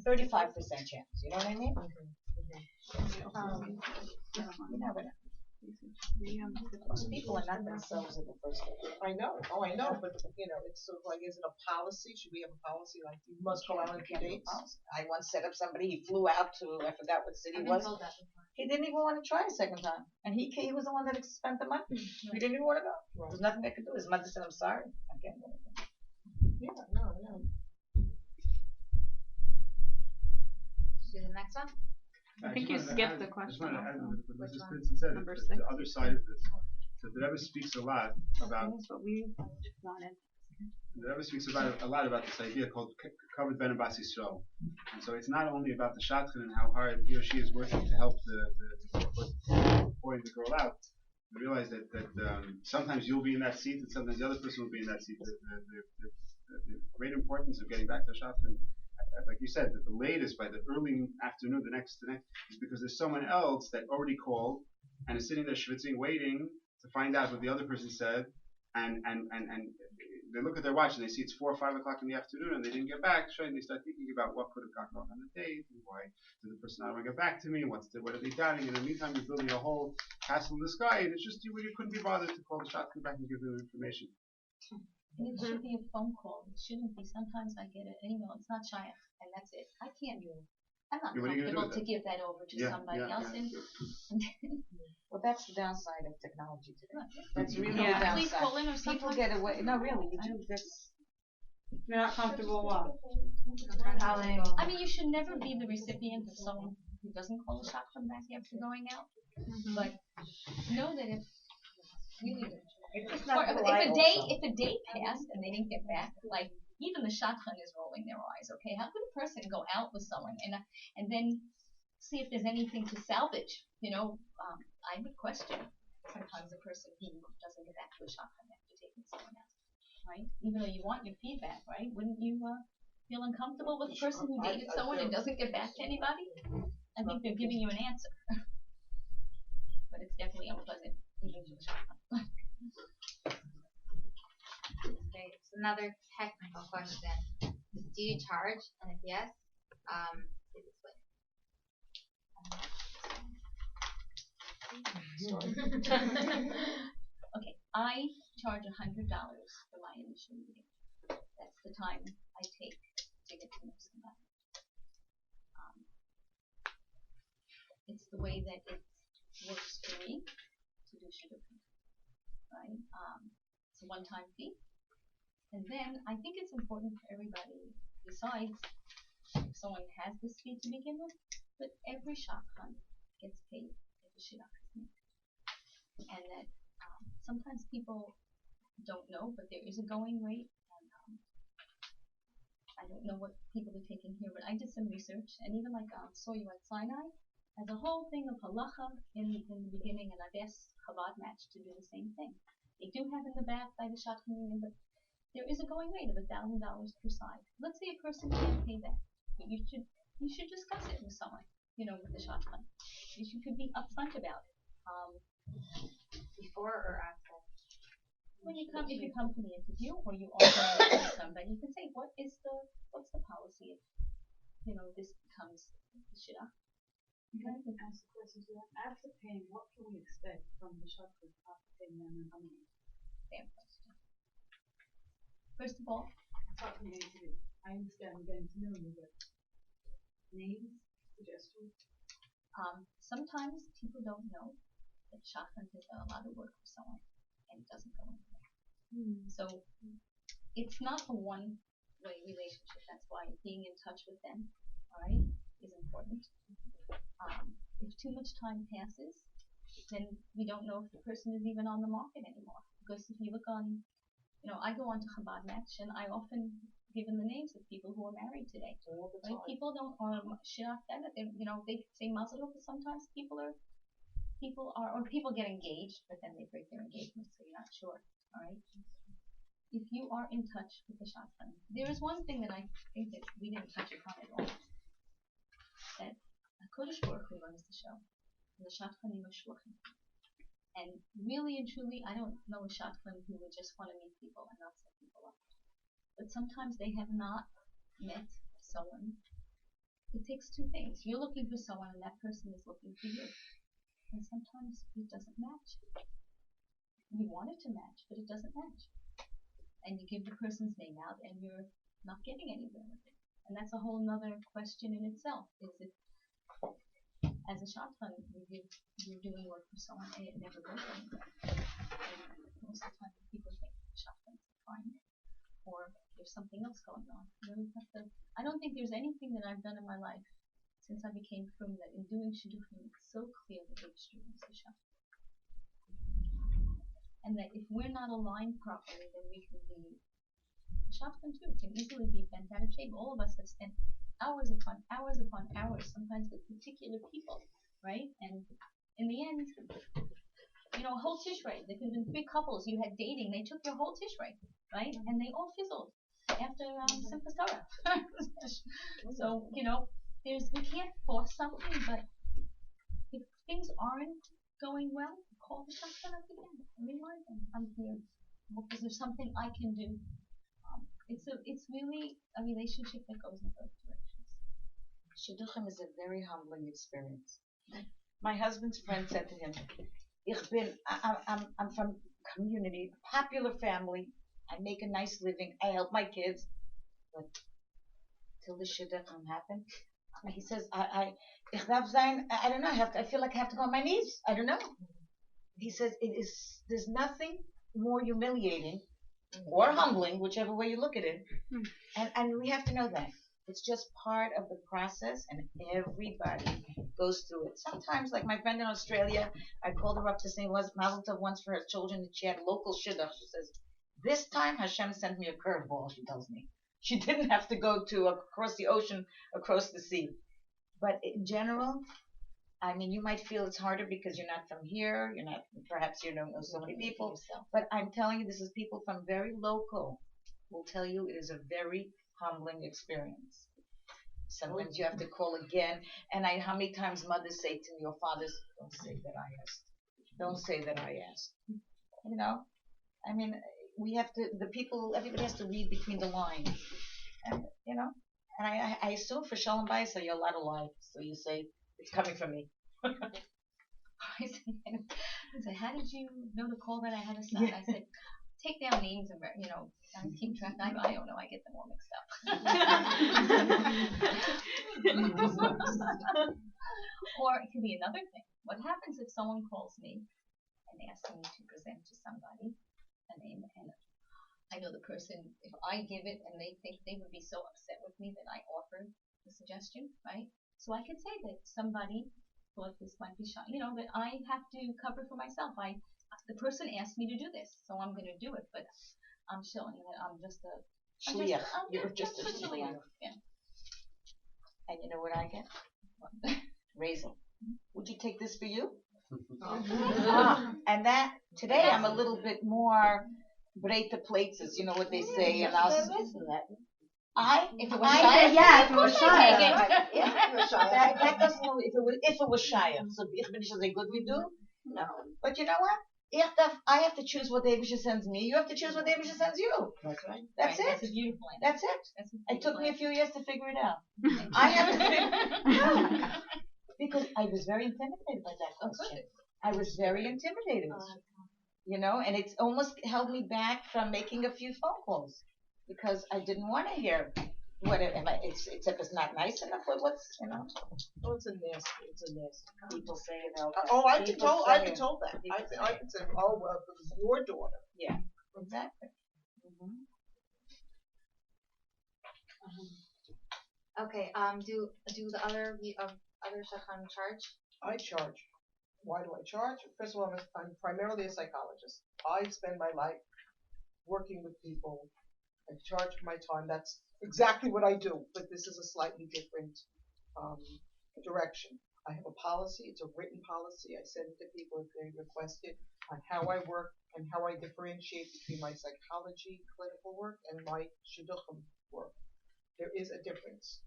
35% chance. You know what I mean? You never know. Most people are not themselves at the first date. I know. Oh, I know. But it's sort of like, is it a policy? Should we have a policy like you must go out on 2 dates? I once set up somebody. He flew out to I forgot what city it was. He didn't even want to try a second time, and he was the one that spent the money. He didn't even want to go. Right. There's nothing they could do. His mother said, "I'm sorry, I can't do anything." Yeah, no. Do the next one? I think you skipped the question. I just wanted to add also. what Mrs. Which one? Princeton said, Number the 6. other side of this. So the Rebbe speaks a lot about But we wanted. the Rebbe speaks a lot about this idea called covered ben and bas Yisrael. And so it's not only about the shotgun and how hard he or she is working to help the boy and the girl out. You realize that sometimes you'll be in that seat and sometimes the other person will be in that seat. The great importance of getting back to the shotgun, like you said, that the latest by the early afternoon, the next is because there's someone else that already called and is sitting there schwitzing, waiting to find out what the other person said, and they look at their watch and they see it's 4 or 5 o'clock in the afternoon and they didn't get back. So they start thinking about what could have gone wrong on the date and why did the person not want to get back to me? What are they doubting? And in the meantime, you're building a whole castle in the sky, and it's just you couldn't be bothered to call the shotgun back and give them information. And it should be a phone call. It shouldn't be. Sometimes I get an email. It's not shy, and that's it. I'm not Yeah, what are you gonna do comfortable with to that? give that over to somebody else. And Well, that's the downside of technology today. That's really Yeah. the Please downside. call in or People sometimes. get away. No, really, you do. That's You're not comfortable what? Telling. I mean, you should never be the recipient of someone who doesn't call a shotgun back after going out. But know that if really, It's or not if polite also. a day passed and they didn't get back, like even the shotgun is rolling their eyes. Okay, how could a person go out with someone and then see if there's anything to salvage? I would question sometimes a person who doesn't get back to a shotgun after taking someone out, right? Even though you want your feedback, right? Wouldn't you feel uncomfortable with a person who dated someone and doesn't get back to anybody? I think they're giving you an answer, but it's definitely unpleasant even for the shotgun. Okay, so another technical question. Do you charge? And if yes, please explain. Okay, I charge $100 for my initial meeting. That's the time I take to get to know somebody. It's the way that it works for me to do shidduchim, right? It's a one-time fee, and then I think it's important for everybody. Besides, if someone has this fee to begin with, but every shotgun gets paid at the shidduchim, and that sometimes people don't know, but there is a going rate, and I don't know what people are taking here, but I did some research, and even like saw you at Sinai, as a whole thing of halacha in the beginning, and I've asked Chabad Match to do the same thing. They do have in the back by the shotgun union, but there is a going rate of $1,000 per side. Let's say a person can't pay that, but you should discuss it with someone, with the shotgun. You could be upfront about it. Before or after? When if you come to the interview or you offer to somebody, you can say, what's the policy if this becomes the shidduch? Can I ask a question to that? After paying, what can we expect from the shotgun after paying them and money? Fair question. First of all, Apart from the interview, I understand we're getting to know you, but names, suggestions. sometimes people don't know that shotgun has done a lot of work for someone and it doesn't go anywhere. So it's not a one-way relationship. That's why being in touch with them, all right, is important. If too much time passes, then we don't know if the person is even on the market anymore. Because if you look on, I go on to Chabad Match and I often give them the names of people who are married today. Right? People don't, or they say mazel tov, but sometimes people get engaged, but then they break their engagement, so you're not sure. All right. If you are in touch with the shotgun, there is one thing that I think that we didn't touch upon at all. That Kodesh Baruch Hu runs the show. The shotgun shluchim. And really and truly, I don't know a shotgun who would just want to meet people and not set people up. But sometimes they have not met someone. It takes two things. You're looking for someone and that person is looking for you. And sometimes it doesn't match. You want it to match, but it doesn't match. And you give the person's name out and you're not getting anywhere with it. And that's a whole nother question in itself. Is it, as a shotgun, you're doing work for someone and it never goes anywhere. And most of the time people think shotguns are fine. Or there's something else going on. I don't think there's anything that I've done in my life since I became frum that in doing shidduchim it's so clear that Eibishter is the shotgun. And that if we're not aligned properly, then we can be shotgun too. Can easily be bent out of shape. All of us have spent hours upon hours, sometimes with particular people, right? And in the end, a whole tishrei. There could have been 3 couples you had dating. They took your whole tishrei, right? And they all fizzled after Simchas Torah. So we can't force something, but if things aren't going well, call the shotgun up again and remind them I'm here. Is there something I can do? It's really a relationship that goes in both directions. Shidduchim is a very humbling experience. My husband's friend said to him, I'm from community, popular family. I make a nice living. I help my kids. But till the shidduchim happen, he says, I don't know. I feel like I have to go on my knees. I don't know. he says there's nothing more humiliating or humbling, whichever way you look at it. And we have to know that. It's just part of the process, and everybody goes through it. Sometimes, like my friend in Australia, I called her up to say Mazel Tov once for her children, and she had local shidduch. She says, this time Hashem sent me a curveball, she tells me. She didn't have to go across the ocean, across the sea. But in general, I mean, you might feel it's harder because you're not from here. Perhaps you don't know so many people. But I'm telling you, this is people from very local will tell you it is a very humbling experience. Sometimes you have to call again. And how many times mothers say to me, or fathers, don't say that I asked. Don't say that I asked. You know, I mean, everybody has to read between the lines. And, you know, and I assume for Shalom Bayis, you're allowed to lie. So you say, it's coming from me. I said, how did you know to call that I had a son? I said, take down names and keep track. I don't know. I get them all mixed up. Or it could be another thing. What happens if someone calls me and asks me to present to somebody a name, and I know the person, if I give it and they think they would be so upset with me that I offered the suggestion, right? So I could say that somebody thought this might be shy, that I have to cover for myself. The person asked me to do this, so I'm going to do it. But I'm showing that I'm just a shliach. You're just a shliach. Yeah. And you know what I get? Raisin. Would you take this for you? And that today I'm a little bit more breita plates, you know what they say, and I'll. If it was shy, yeah, if it was shy, that doesn't know if it was shy. So ich bin nicht so good we do. no. But you know what? I have to choose what the Abisha sends me. You have to choose what the Abisha sends you. That's right. That's it. That's a beautiful answer. That's it. That's a It took me a beautiful few years to figure it out. I haven't figured because I was very intimidated by that question. I was very intimidated. And it's almost held me back from making a few phone calls because I didn't want to hear except it's not nice enough. Oh, it's a nasty. People say it out. I've been told that. I've been saying, oh, well, it was your daughter. Yeah, exactly. Okay. Do the other shadchan charge? I charge. Why do I charge? First of all, I'm primarily a psychologist. I spend my life working with people. I charge for my time. That's exactly what I do, but this is a slightly different direction. I have a policy. It's a written policy. I send it to people if they request it on how I work and how I differentiate between my psychology, clinical work, and my shidduchim work. There is a difference.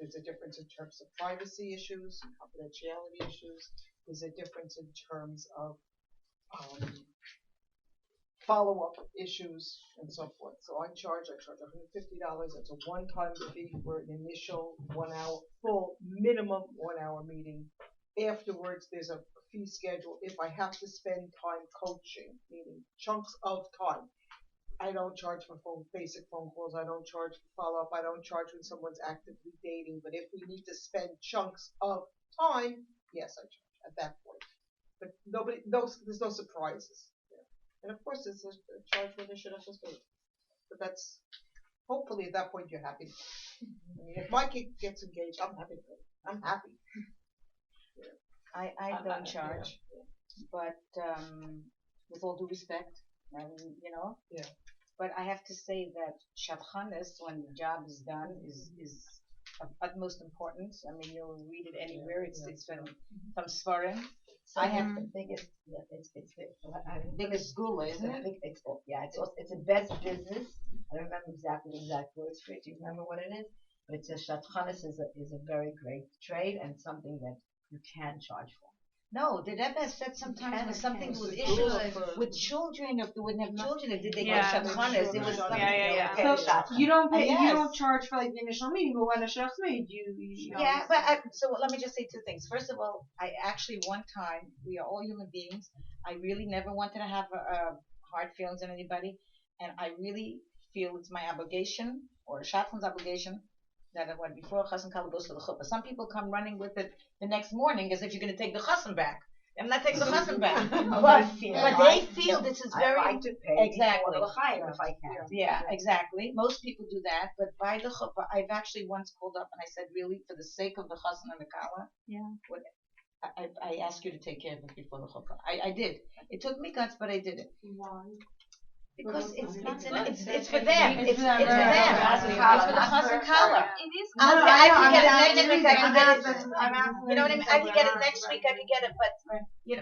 There's a difference in terms of privacy issues, confidentiality issues. There's a difference in terms of follow-up issues and so forth. So I charge $150. That's a one-time fee for an initial 1 hour, full minimum 1 hour meeting. Afterwards, there's a fee schedule if I have to spend time coaching, meaning chunks of time. I don't charge for basic phone calls. I don't charge for follow-up. I don't charge when someone's actively dating. But if we need to spend chunks of time, yes, I charge at that point. But there's no surprises. And of course, it's a charge when they should have just paid. But that's, hopefully at that point you're happy. I mean, if my kid gets engaged, I'm happy. I'm happy. I don't charge, but with all due respect, Yeah. But I have to say that shadchanis, when the job is done, is of utmost importance. I mean, you'll read it anywhere. It's from Svarim. So I have the biggest, it's biggest gula, isn't it? It's a best business. I don't remember exactly the exact words for it. Do you remember what it is? But it's a shadchanis is a very great trade and something that you can charge for. No, the Rebbe has said sometimes when something with It's issues good. with children, if they wouldn't have children, if they Yeah. go shadchanis, it was Yeah, something. yeah. Okay, So shadchan. you don't pay. Yes. You don't charge for like the initial meeting, but when the shadchan's made, you know. Yeah, but so let me just say two things. First of all, I actually one time, we are all human beings. I really never wanted to have hard feelings on anybody, and I really feel it's my obligation or a shadchan's obligation that when before chassan kala goes to the chuppah. Some people come running with it the next morning as if you're going to take the chassan back. I'm not taking the chassan back. Oh, But I see. they feel this is I very like to pay exactly. before the l'chaim if I can. Yeah, exactly. Most people do that, but by the chuppah, I've actually once called up and I said, really, for the sake of the chassan and the kala, Yeah. I ask you to take care of it before the chuppah. I did. It took me guts, but I did it. Why? Because it's for them. It's It's for for them, them. right. It's for them. It's for the chassan kala. It is. I can get it next week. I can get it. I'm asking. You know what I mean? I can get it next week. I can get it, but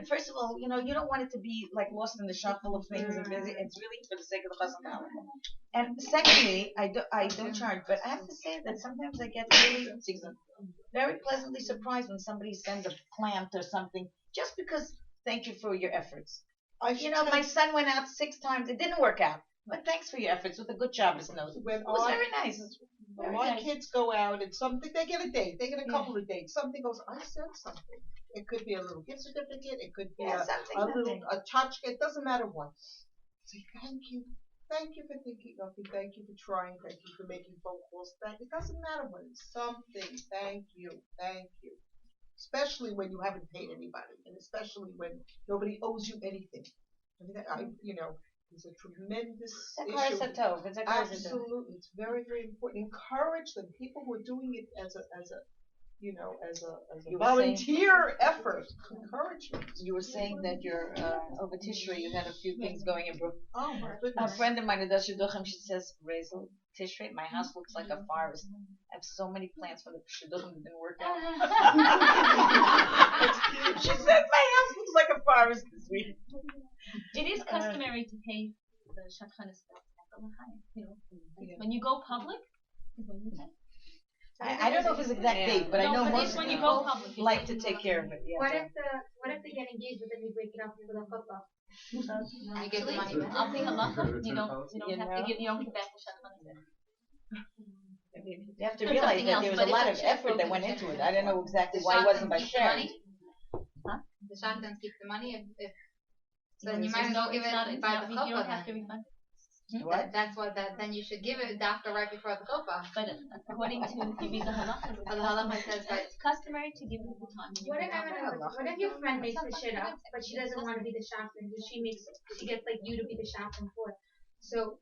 first of all, you don't want it to be like lost in the shuffle of things and busy. It's really for the sake of the chassan kala. And secondly, I don't charge, but I have to say that sometimes I get really very pleasantly surprised when somebody sends a plant or something just because thank you for your efforts. My son went out 6 times. It didn't work out. But thanks for your efforts with a good Shabbos note. It was very nice. When my kids go out and something, they get a date. They get a couple of dates. Something goes, I sent something. It could be a little gift certificate. It could be a touch. It doesn't matter what. Say thank you. Thank you for thinking of me. Thank you for trying. Thank you for making phone calls. It doesn't matter what it's something. Thank you. Thank you. Especially when you haven't paid anybody, and especially when nobody owes you anything. I mean, it's a tremendous issue. Absolutely, it's very, very important. Encourage them. People who are doing it as a volunteer effort. Encouragement. You were saying that you're over Tishrei, you had a few things going in Brooklyn. Oh my A goodness. friend of mine who does shidduchim, she says, Razel, Tishrei, my house looks like a forest. I have so many plants for the shidduchim that didn't work out. She said, my house looks like a forest this week. It is customary to pay the shadchanis at the l'chaim. When you go public, is when you pay. I don't know if it's exact date, but I know most when you people go public, like to take care of it. Yeah. What if they get engaged but then they break it up for the chuppah? You get the money back. I'll think halacha. You don't have to give. You don't give back the shadchanis. You have to realize that there was a lot of effort that went into it. I don't know exactly why it wasn't by sharing. The shotguns keep the money if so then you might as well give it by the chuppah. You don't have to refund it. What? Then you should give it after right before the chuppah. But according to if you read the halacha, it's customary to give it the time. What if your friend makes the shit up, but she doesn't want to be the shopman, but she gets like you to be the shopman for it. So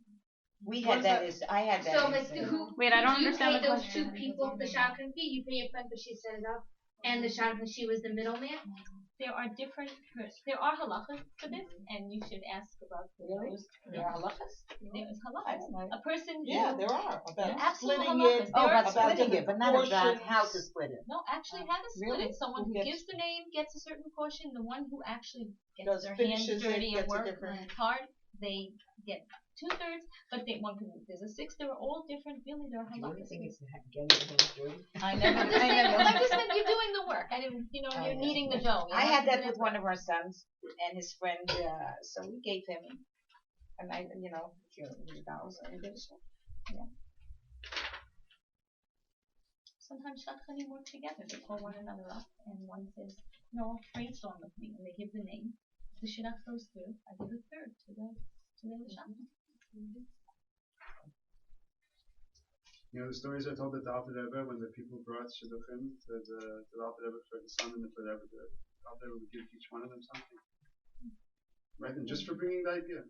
we had that. I had that. So like Wait, I don't understand the those question. 2 people the shopman fee. You pay your friend because she set it up, and the shopman she was the middleman. There are halachas for this, and you should ask about those. There are halachas? There is halachas. A person there are. About absolute splitting halachas. it. About splitting it, but not about how to split it. No, actually how to split it. Someone who gives the name gets a certain portion. The one who actually gets their hands dirty and work hard, they get 2/3, but there's a 1/6. There are all different. Really, there are halachas. I never. I'm just saying you're doing the work. You're kneading the dough. I had that with one of our sons and his friend. So we gave him, and I, a few $100. Yeah. Sometimes shadchanim work together. They call one another up, and one says, "No, brainstorm with me," and they give the name. The shidduch goes through. I give 1/3 to the shadchan. The stories are told at the Alter Rebbe when the people brought shidduchim to the Alter Rebbe for the son and the Rebbe. The Alter Rebbe would give each one of them something. Right, and just for bringing the idea.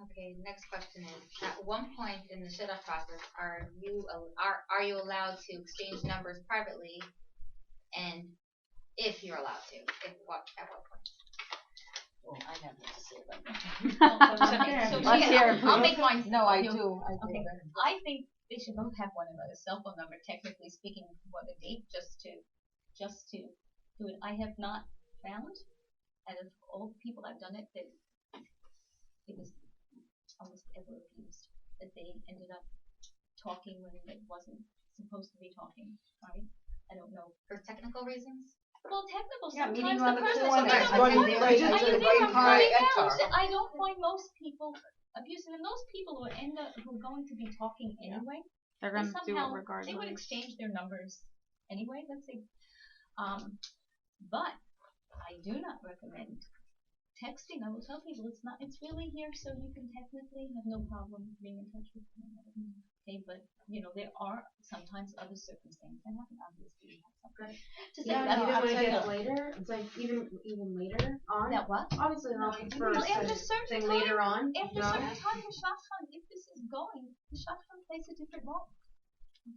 Okay, next question is: at one point in the shidduch process, are you allowed to exchange numbers privately, and if you're allowed to, at what point? Oh, I have what to say about that. Let's hear. I'll make mine. No, I do. Okay. I think they should both have one another's cell phone number, technically speaking, for the date, just to do it. I have not found, out of all the people I've done it, that it was almost ever abused. That they ended up talking when it wasn't supposed to be talking. Right? I don't know. For technical reasons? Well, technical. Meeting Sometimes on the the person. I don't find most people abusing, and those people who are going to be talking anyway, they're going to do it regardless. They would exchange their numbers anyway. Let's say, but I do not recommend texting, I will tell people it's really here, so you can technically have no problem being in touch with one another. Okay, but there are sometimes other circumstances that happen. Obviously, you have something to say. Yeah, even when it I'll gets tell you. later, it's like even later on. That what? Obviously not Well, first after a certain thing time, later on. After a No. certain time, the shotgun, if this is going, the shotgun plays a different role.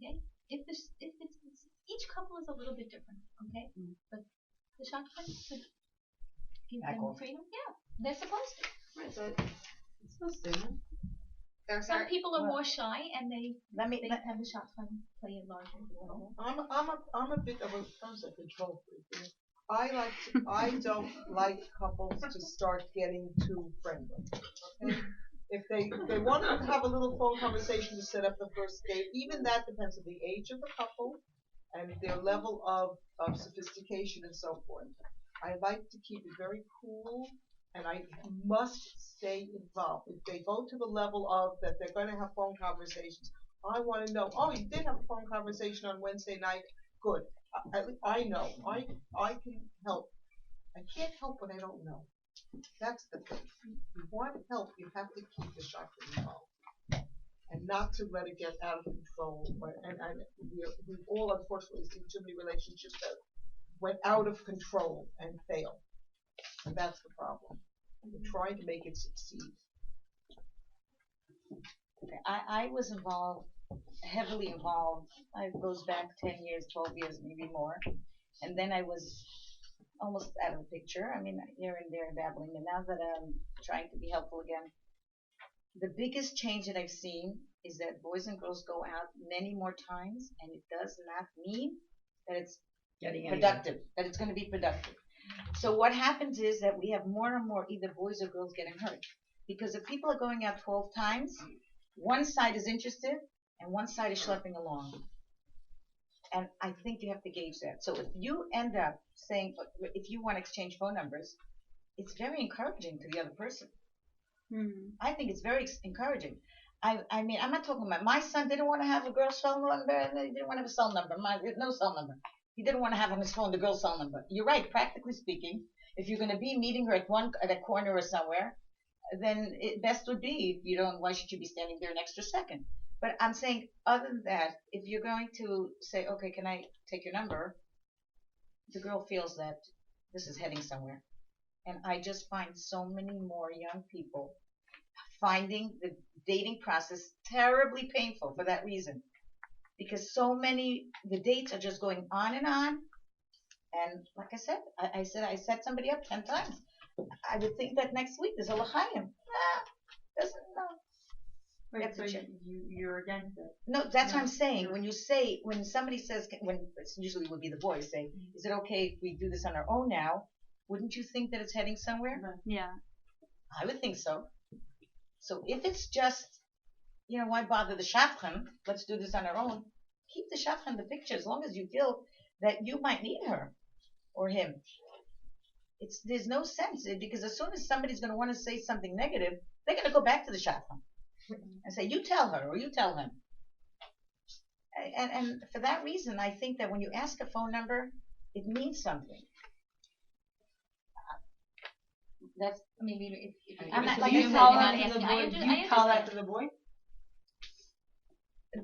Okay? If it's each couple is a little bit different. Okay? But the shotgun could give Back them off. freedom. Yeah, they're supposed to. Right, so it's supposed to. Some people are more shy, and they Let me. have the shotgun play a larger role. I'm a bit of a control freak. I don't like couples to start getting too friendly. Okay? If they want to have a little phone conversation to set up the first date, even that depends on the age of the couple and their level of sophistication and so forth. I like to keep it very cool, and I must stay involved. If they go to the level of that they're going to have phone conversations, I want to know, oh, you did have a phone conversation on Wednesday night? Good. I know. I can help. I can't help what I don't know. That's the thing. You want help, you have to keep the chakra involved. And not to let it get out of control. And we've all unfortunately seen too many relationships that went out of control and failed. And that's the problem. We're trying to make it succeed. I was involved, heavily involved. It goes back 10 years, 12 years, maybe more. And then I was almost out of the picture. I mean, here and there dabbling. And now that I'm trying to be helpful again, the biggest change that I've seen is that boys and girls go out many more times, and it does not mean that it's Getting productive, that it's going to be productive. So what happens is that we have more and more either boys or girls getting hurt. Because if people are going out 12 times, one side is interested and one side is schlepping along. And I think you have to gauge that. So if you end up saying, if you want to exchange phone numbers, it's very encouraging to the other person. I think it's very encouraging. I mean, I'm not talking about my son didn't want to have a girl's phone number, and he didn't want to have a cell number. No cell number. He didn't want to have on his phone the girl's cell number. You're right. Practically speaking, if you're going to be meeting her at a corner or somewhere, then it best would be if you don't. Why should you be standing there an extra second? But I'm saying, other than that, if you're going to say, okay, can I take your number? The girl feels that this is heading somewhere. And I just find so many more young people finding the dating process terribly painful for that reason. Because so many, the dates are just going on. And like I said, I set somebody up 10 times. I would think that next week there's a l'chaim. Doesn't know. Wait, so you're against it? No, that's what I'm saying. When somebody says, when it usually would be the boys saying, is it okay if we do this on our own now? Wouldn't you think that it's heading somewhere? Yeah. I would think so. So if it's just, why bother the shadchan? Let's do this on our own. Keep the shadchan in the picture as long as you feel that you might need her or him. There's no sense, because as soon as somebody's going to want to say something negative, they're going to go back to the shadchan and say, you tell her or you tell him. And for that reason, I think that when you ask a phone number, it means something. That's, I mean, if I'm not like you I call said, that to the boy. You call that to the boy.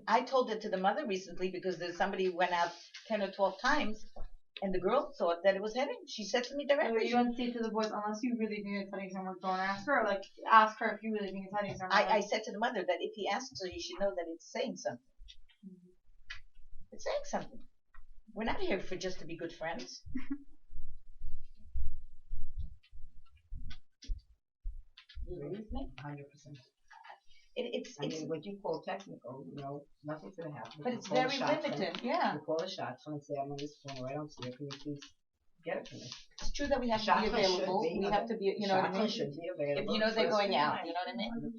I told it to the mother recently because there's somebody who went out 10 or 12 times, and the girl thought that it was heading. She said to me directly. You don't say to the boys unless you really think it's heading somewhere. Don't ask her. Or like ask her if you really think it's heading somewhere. I said to the mother that if he asks her, you should know that it's saying something. It's saying something. We're not here for just to be good friends. You agree with me? 100%. It's what you call technical, nothing's going to happen. But it's very limited, yeah. You call a shot and say, I'm on this phone, or I don't see it. Can you please get it for me? It's true that we have to be available. We have to be, you know what I mean? Should be available. If they're going out, you know what I mean?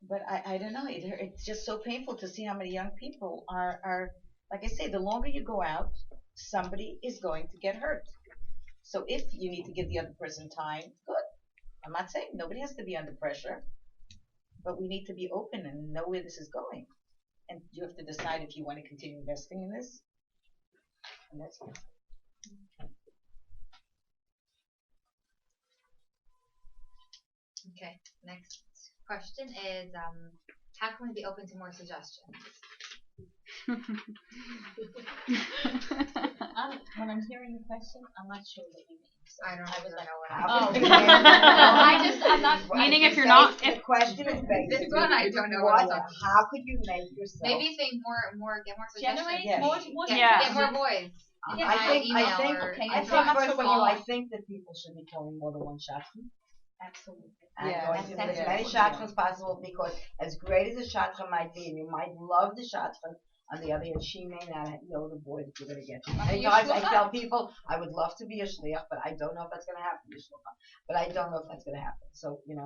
But I don't know. It's just so painful to see how many young people are, like I say, the longer you go out, somebody is going to get hurt. So if you need to give the other person time, good. I'm not saying nobody has to be under pressure, but we need to be open and know where this is going. And you have to decide if you want to continue investing in this. And that's it. Okay. Next question is how can we be open to more suggestions? When I'm hearing the question, I'm not sure what you mean. So I don't would like. know what How I'm can we I'm not. Meaning if you're say not, the question is basically This one I don't know what I'm what, talking how could you make yourself Maybe say get more suggestions. Generate Yes. more Get Yeah. more boys. Yeah, I think email I think or okay, I it's think not first so of all, I much. think that people should be calling more than one shotgun. Absolutely. And Yeah, going to that's as many important. shots as possible, because as great as a shotgun might be, and you might love the shotgun, on the other hand, she may not know the boy that you're going to get. Many times I tell people, I would love to be a shliach, but I don't know if that's going to happen. But I don't know if that's going to happen. So, you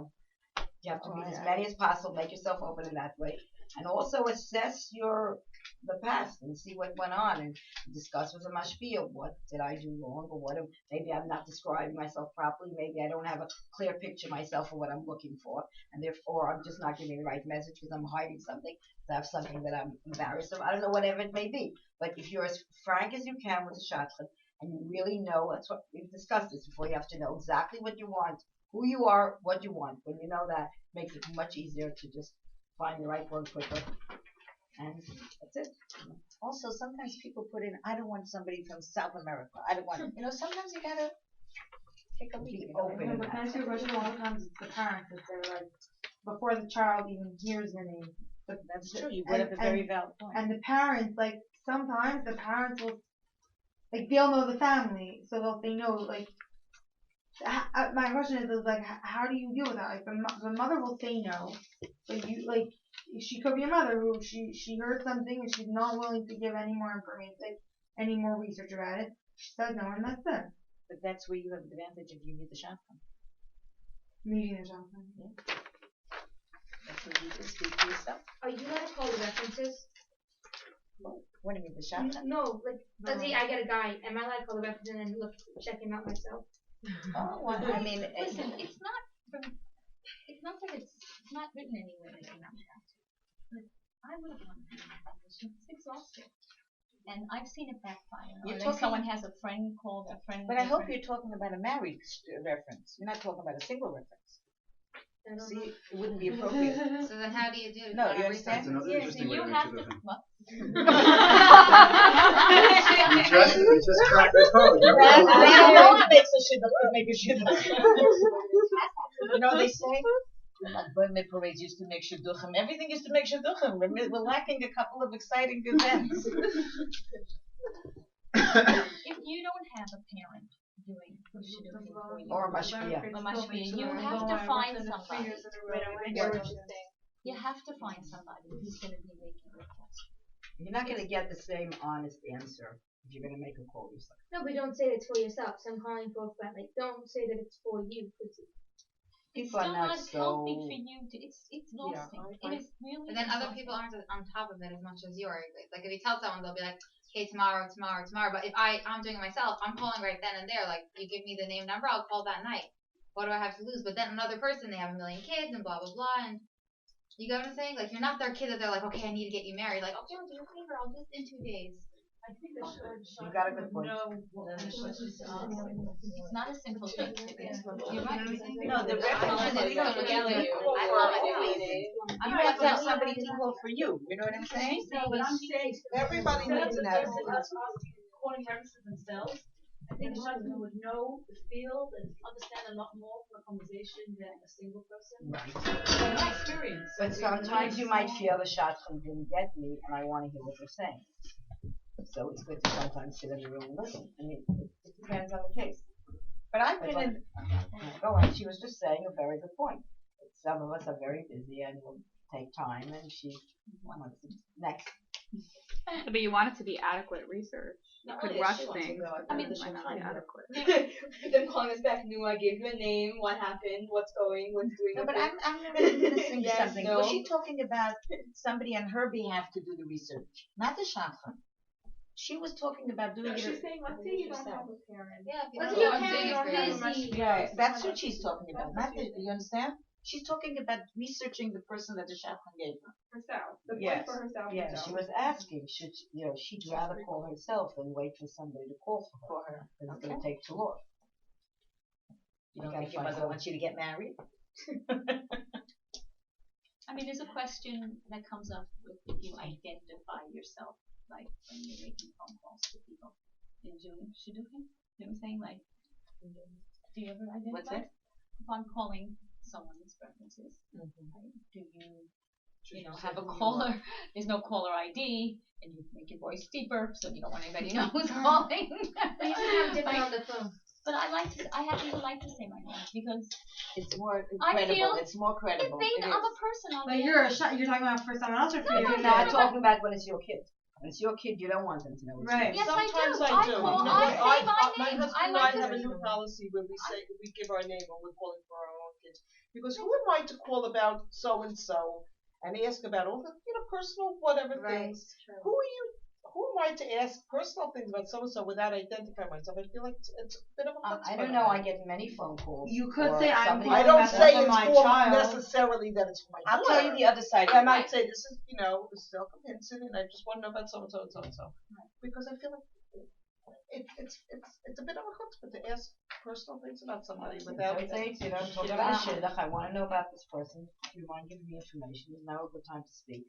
have to be as many as possible, make yourself open in that way. And also assess the past and see what went on, and discuss with the mashpia, what did I do wrong, or maybe I'm not describing myself properly, maybe I don't have a clear picture myself of what I'm looking for, and therefore I'm just not giving the right message because I'm hiding something, I have something that I'm embarrassed of, I don't know, whatever it may be. But if you're as frank as you can with the shadchan, and you really know, that's what we've discussed this before, you have to know exactly what you want, who you are, what you want. When you know that, it makes it much easier to just find the right word quicker. And that's it. Also, sometimes people put in, I don't want somebody from South America. I don't want, sometimes you gotta take a leap. Be open No, in but that. can I ask you a question? A lot of times it's the parents that they're like, before the child even hears the name. That's true. You brought up a very valid point. And the parents, like, sometimes the parents will, like, they'll know the family, so they know, like, my question is, like, how do you deal with that? Like, the mother will say no, but she could be a mother who she heard something and she's not willing to give any more information, like, any more research about it. She says no, and that's it. But that's where you have the advantage if you need the shotgun. Meeting or something. Yeah. That's where you can speak for yourself. Are you allowed to call the references? What do you mean, the shotgun? No, like, let's say I get a guy. Am I allowed to call the references and then check him out myself? Oh, well, I mean, Listen, it's not that it's not written anywhere that you're not allowed to. But I wouldn't want to be in that position. It's exhausting. And I've seen it backfire. You're Or like talking- someone has a friend called a friend. but I hope you're talking about a married reference. You're not talking about a single reference. I don't See, know. it wouldn't be appropriate. So then how do you do it? No, you research? understand? That's another Yeah, interesting so way you to have make to. shidduchim. What? You just cracked the code. They don't know what makes a shidduch make a shidduch. They say Boime parades used to make shidduchim. Everything used to make shidduchim. We're lacking a couple of exciting events. If you don't have a parent doing the shidduchim for you, Or a mashpia. you have to find somebody. You have to find somebody who's going to be making the call. You're not going to get the same honest answer if you're going to make a call yourself. No, but don't say it's for yourself. So I'm calling for a friend. Like, don't say that it's for you. It's People are still not not so. healthy for you to. It's exhausting. It is really. But then other people aren't on top of it as much as you are. Like if you tell someone, they'll be like, "Okay, tomorrow." But if I'm doing it myself, I'm calling right then and there. Like you give me the name number, I'll call that night. What do I have to lose? But then another person, they have a million kids and blah blah blah, and you get what I'm saying? Like you're not their kid that they're like, "Okay, I need to get you married." Like, "Okay, I'll do you a favor. I'll just in 2 days." I think the You got a good point. know what kind of questions to ask. It's not a simple thing to do. You're right. No, the reference is Yeah. You have to have somebody to call for you. You know what I'm saying? No, but I'm saying Everybody needs an advocate. calling references themselves. I think the shotgun would know the field and understand a lot more from a conversation than a single person. Right. In my experience. But sometimes you might feel the shotgun didn't get me, and I want to hear what they're saying. So it's good to sometimes sit in the room and listen. I mean, it depends on the case. But I've been in. Go on. She was just saying a very good point. Some of us are very busy and will take time, and she wants to next. But you want it to be adequate research. You could rush things. I mean, it might not be adequate. Them calling us back. No, I gave you a name. What happened? What's going? What's doing? No, but I'm missing Yes, something. no. Was she talking about somebody on her behalf to do the research, not the shotgun? She was talking about doing it. She's saying, let's say you don't have a parent. Yeah. Let's people say your don't parents do are it. busy. Yeah, that's what she's talking about. Not the, you understand? She's talking about researching the person that the shotgun gave her. Herself. The point Yes. for herself. Yeah, herself. she was asking, she'd rather call herself than wait for somebody to call for her. Because it's going to take too long. You don't think your mother wants you to get married? I mean, there's a question that comes up with if you identify yourself, like when you're making phone calls to people in June. Shidduchim? You know what I'm saying? Like, do you ever identify? What's that? If I'm calling someone's preferences, right, do you know, have a who you caller? There's no caller ID, and you make your voice deeper so you don't want anybody to know who's calling. You should have different on the phone. But I even like to say my name because It's more I credible. feel It's more if credible. they, I'm a person on But the you're talking about for someone else or for If you? you're not talking about when it's your kid. When it's your kid, you don't want them to know it's Right. Yes, Sometimes I do. do. I call. You know I what? say my My name. husband I and like I have to. a new policy where we give our name when we're calling for our own kids. Because who am I to call about so and so and ask about all the personal whatever things? Who are you? Who am I to ask personal things about so and so without identifying myself? I feel like it's a bit of a I don't know. I get many phone calls. You could or say I'm somebody- I calling don't about say for it's my for child. necessarily that it's for my I'll daughter. tell you the other side. I might say this is Selcom incident. I just want to know about so and so and so and so because I feel like it's a bit of a chutzpah to ask personal things about somebody without. I say, talk about shidduch. I want to know about this person. If you want to give me information, is now a good time to speak.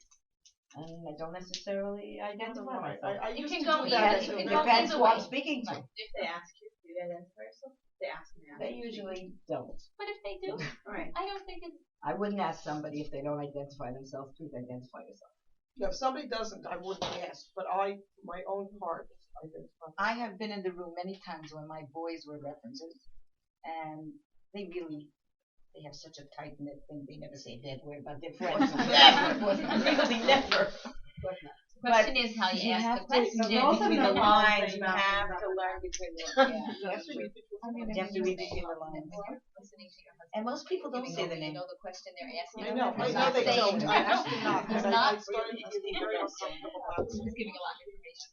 And I don't necessarily identify myself. I It used can to go do either. that It too. can It go depends either who I'm way. speaking to. If they ask you, do you identify yourself? They ask me. They usually don't. But if they do, Right. I don't think it's. I wouldn't ask somebody if they don't identify themselves. Please identify yourself. Yeah, if somebody doesn't, I wouldn't ask. But for my own part, identify. I have been in the room many times when my boys were references, and they have such a tight knit thing. They never say a dead word about their friends. Really never. The question is how you ask the question. Between the lines, you have to learn between the lines. You have to read between the lines. Listening to your husband. And most people don't say the You name. know the question they're asking. I know He's they not saying- don't. I actually not. He's But not. I started to get very uncomfortable about He's it. just giving a lot of information.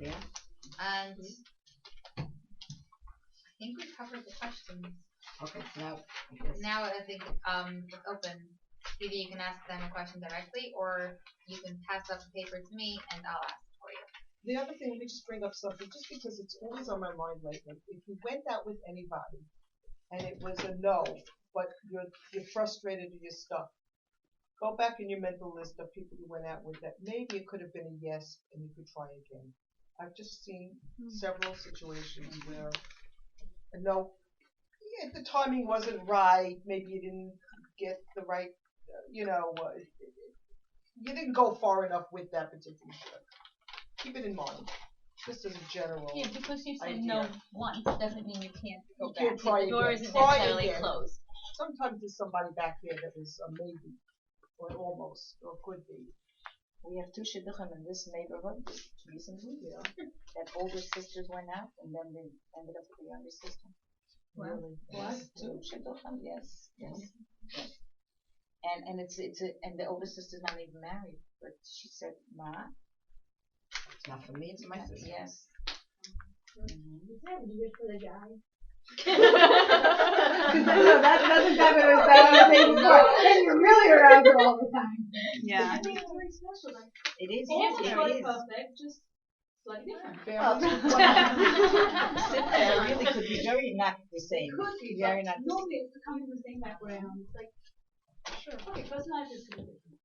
Yeah. And I think we covered the questions. Okay, so now I guess. Now I think it's open. Either you can ask them a question directly, or you can pass up the paper to me, and I'll ask for you. The other thing, let me just bring up something, just because it's always on my mind lately. If you went out with anybody and it was a no, but you're frustrated or you're stuck, go back in your mental list of people you went out with that maybe it could have been a yes and you could try again. I've just seen several situations where a no, the timing wasn't right, maybe you didn't get the right, you didn't go far enough with that particular trip. Keep it in mind, just as a general. Yeah, because you said idea. no once doesn't mean you can't go You back. can't try The door again. isn't Try necessarily again. closed. Sometimes there's somebody back there that was a maybe, or an almost, or could be. We have two shidduchim in this neighborhood recently. Yeah. That older sisters went out, and then they ended up with the younger sister. Really. Yes, two shidduchim. Yes. And and the older sister's not even married, but she said, "Ma, It's not for me, it's my sister. yes." That's good for the guy. That's exactly what I was saying before. Then you're really around her all the time. Yeah. I think it's very special. Like, It is. almost It like is. perfect, just slightly different. Cynthia really could be very not the same. Could be, Very but not the same. normally it's coming from the same background. It's like, sure, okay, personality is really different.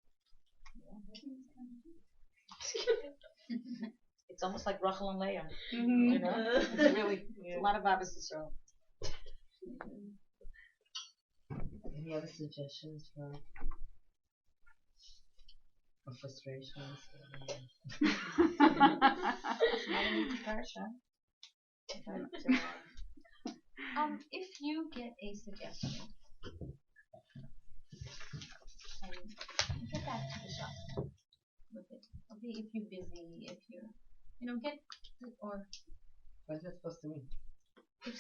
Yeah, I think it's kind of It's almost like Rachel and Leah. Mm-hmm. You know, it's really a lot of Abbas Yisrael. Any other suggestions for frustrations? Not an easy parsha. But, If you get a suggestion and get back to the shop with it. Okay, if you're busy, if you're, get or What's that supposed to mean? if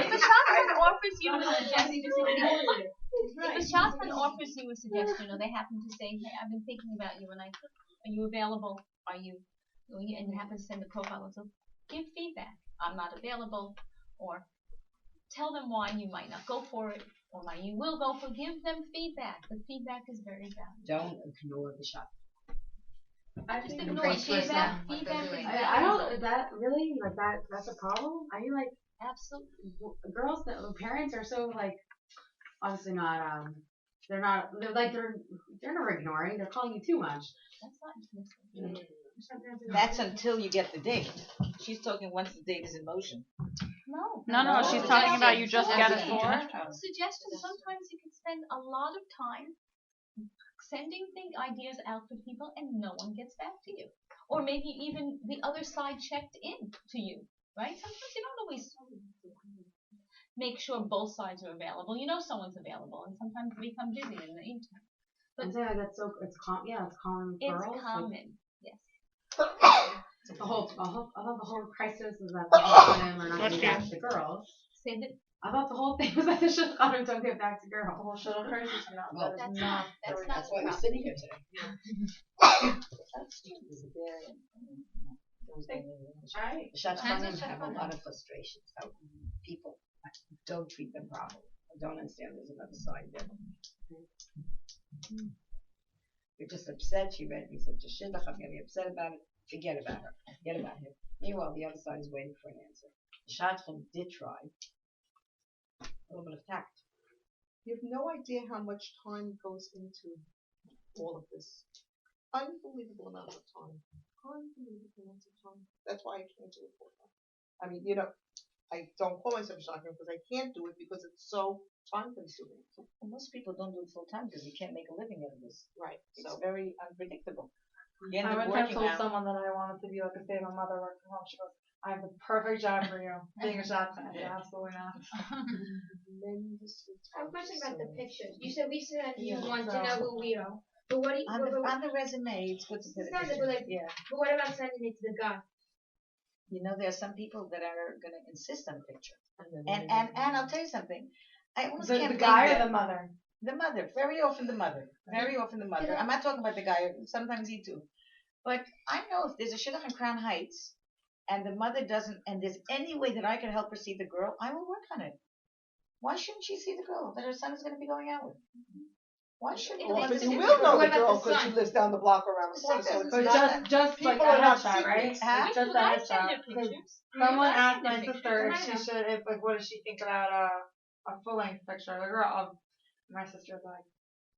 the shopman offers you a suggestion, if the shopman offers you a suggestion, or they happen to say, "Hey, I've been thinking about you, and are you available? Are you?" and you happen to send the profile, so give feedback. I'm not available, or tell them why you might not go for it, or why you will go for. Give them feedback. The feedback is very valuable. Don't ignore the shop. I Just think ignore it. Appreciate Feedback, them, what they're feedback is doing. I don't, that really, like, that's a problem? I mean, like, absolutely. girls, that parents are so, like, obviously not, they're never ignoring, they're calling you too much. That's not dismissive. That's until you get the date. She's talking once the date is in motion. No. No, she's talking about you just get it for. Suggestions. Sometimes you can spend a lot of time sending ideas out to people and no one gets back to you. Or maybe even the other side checked in to you, right? Sometimes you don't always make sure both sides are available. You know someone's available, and sometimes we become busy in the meantime. But that's so, it's common with It's girls. common, yes. Like, the whole crisis is that the shidduchim are not getting back to the girls. Say that. I thought the whole thing was that the shidduchim don't get back to girls. The whole shuttle crisis is not. Well, That is not. That's why we're sitting here today. The shadchanim have a lot of frustrations how people don't treat them properly. I don't understand there's another side there. You're just upset. She read me such a shidduch. I'm going to be upset about it. Forget about her. Forget about him. Meanwhile, the other side is waiting for an answer. The shadchan did try. A little bit of tact. You have no idea how much time goes into all of this. Unbelievable amount of time. Unbelievable amount of time. That's why I can't do it full time. I mean, I don't call myself a shotgun because I can't do it because it's so time consuming. Well, most people don't do it full time because you can't make a living out of this. Right. It's very unpredictable. You I end up one time working told out. someone that I wanted to be like a stay-at-home mother working from home. She goes, "I have the perfect job for you, being a shotgun." I said, "Absolutely not." I have a question about the pictures. You said we said you want to know who we are. But what do you, On the resume, it's good to put a picture. Yeah. But what about sending it to the guy? There are some people that are going to insist on a picture. And I'll tell you something. I almost can't The guy blame or them. the mother? The mother. Very often the mother. Very often the mother. I'm not talking about the guy. Sometimes he too. But I know if there's a shidduch in Crown Heights and the mother doesn't, and there's any way that I can help her see the girl, I will work on it. Why shouldn't she see the girl that her son is going to be going out with? Why shouldn't Well, they? you will know What the about girl the because she son? lives down the block around the corner. So it's But not just like people a are not headshot, right? secrets. Huh? Just a You guys headshot. send their 'Cause pictures. Someone You guys asked send my their sister if pictures. she should, what does she think about a full length picture of the girl? My sister's like,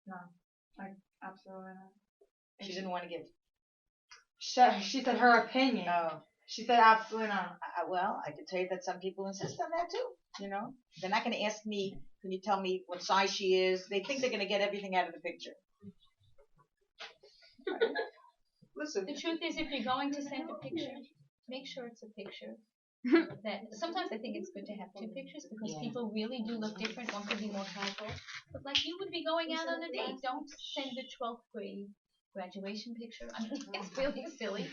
no, like absolutely not. She didn't want to give. She said her opinion. Oh. She said absolutely not. Well, I can tell you that some people insist on that too. They're not going to ask me, can you tell me what size she is? They think they're going to get everything out of the picture. Listen. The truth is, if you're going to send a picture, make sure it's a picture. That sometimes I think it's good to have two pictures because people really do look different. One could be more casual, but like you would be going out on a date. Don't send a 12th grade graduation picture. I mean, it's really silly.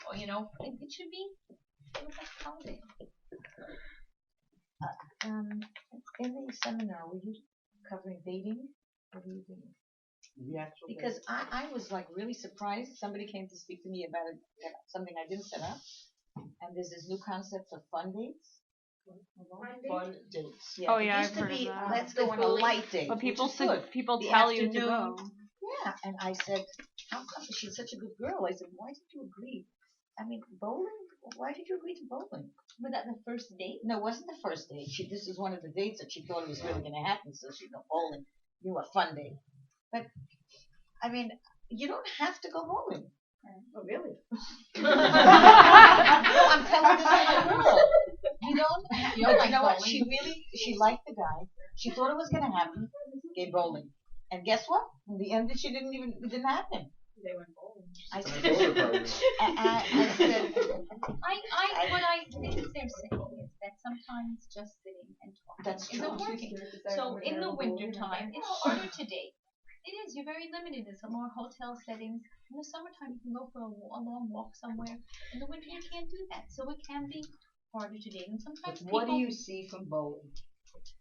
Or it should be like holiday. In the seminar, were you covering dating? What were you doing? The actual Because I was like really surprised. Somebody came to speak to me about something I didn't set up. And there's this new concept of fun dates. fun dates. Yeah, Oh, it yeah, used I've to heard of be, that. let's go on a light date. But people which is good. people The tell you to afternoon. go. Yeah, and I said, how come she's such a good girl? I said, why did you agree? I mean, bowling? Why did you agree to bowling? Was that the first date? No, it wasn't the first date. This is one of the dates that she thought it was really going to happen, so she'd go bowling. You a fun date. But, I mean, you don't have to go bowling. Oh, really? No, I'm telling this as a girl. You don't. But you know what? She liked the guy. She thought it was going to happen. Gave bowling. And guess what? In the end, it didn't happen. They went bowling. I said, what I think that they're saying is that sometimes just sitting and talking isn't working. So in the winter time, it's harder to date. It is. You're very limited in some more hotel settings. In the summertime, you can go for a long walk somewhere. In the winter, you can't do that. So it can be harder to date. And sometimes What do you see from bowling?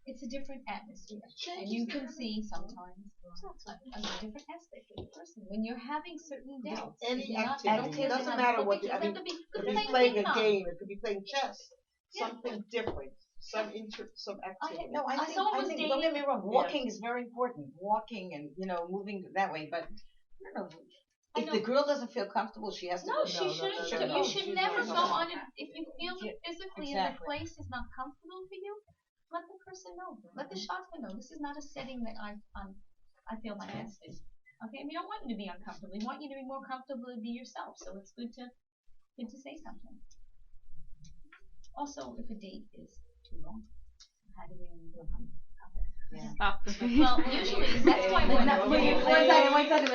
it's a different atmosphere. And you can see sometimes a different aspect of the person. When you're having certain doubts. Any you're not- activity. It don't doesn't have matter full what pictures. I mean, It it could could be playing playing ping a pong. game. It could be playing chess. Yeah. Something different. Some activity. No, I think, someone was don't get me dating- wrong. Walking is very important. Walking and, moving that way. But, I don't know. If the girl doesn't feel comfortable, she has to. No, she shouldn't. no, You should she's never not go allowed. on it if you feel that physically the Exactly. place is not comfortable for you. Let the person know. Let the shopper know. This is not a setting that I feel my best in. Okay, we don't want you to be uncomfortable. We want you to be more comfortable to be yourself. So it's good to say something. Also, if a date is too long, how do you Well, usually that's why One second.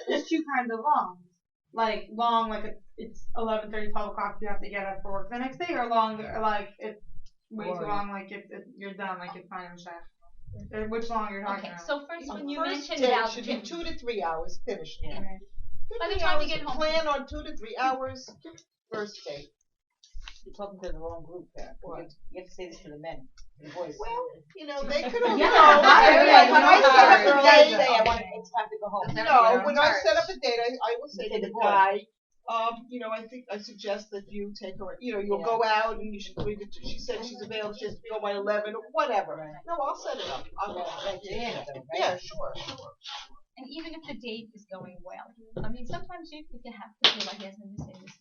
There's two kinds of long. Like long, like it's 11:30, 12 o'clock. You have to get up for work the next day, or long, like it's way too long. Like you're done. Like it's not even chef. Which long you're talking Okay, about? so first when you First mentioned date about should be 2 to 3 hours. Finish. Yeah. By the time you get home. Plan on 2 to 3 hours. First date. You're talking to the wrong group there. You have to say this to the men, the boys. Well, they could have. Yeah, When I set up a date, I want it's time to go home. no, when I set up a date, I will say Say to the the boy. guy, I suggest that you take her, you'll Yeah. go out and you should leave it. She said she's available, she has to be home by 11 or whatever. Right. No, I'll set it up. Yeah, Yeah, sure. And even if the date is going well, I mean, sometimes if you have to feel like, yes, let me say this,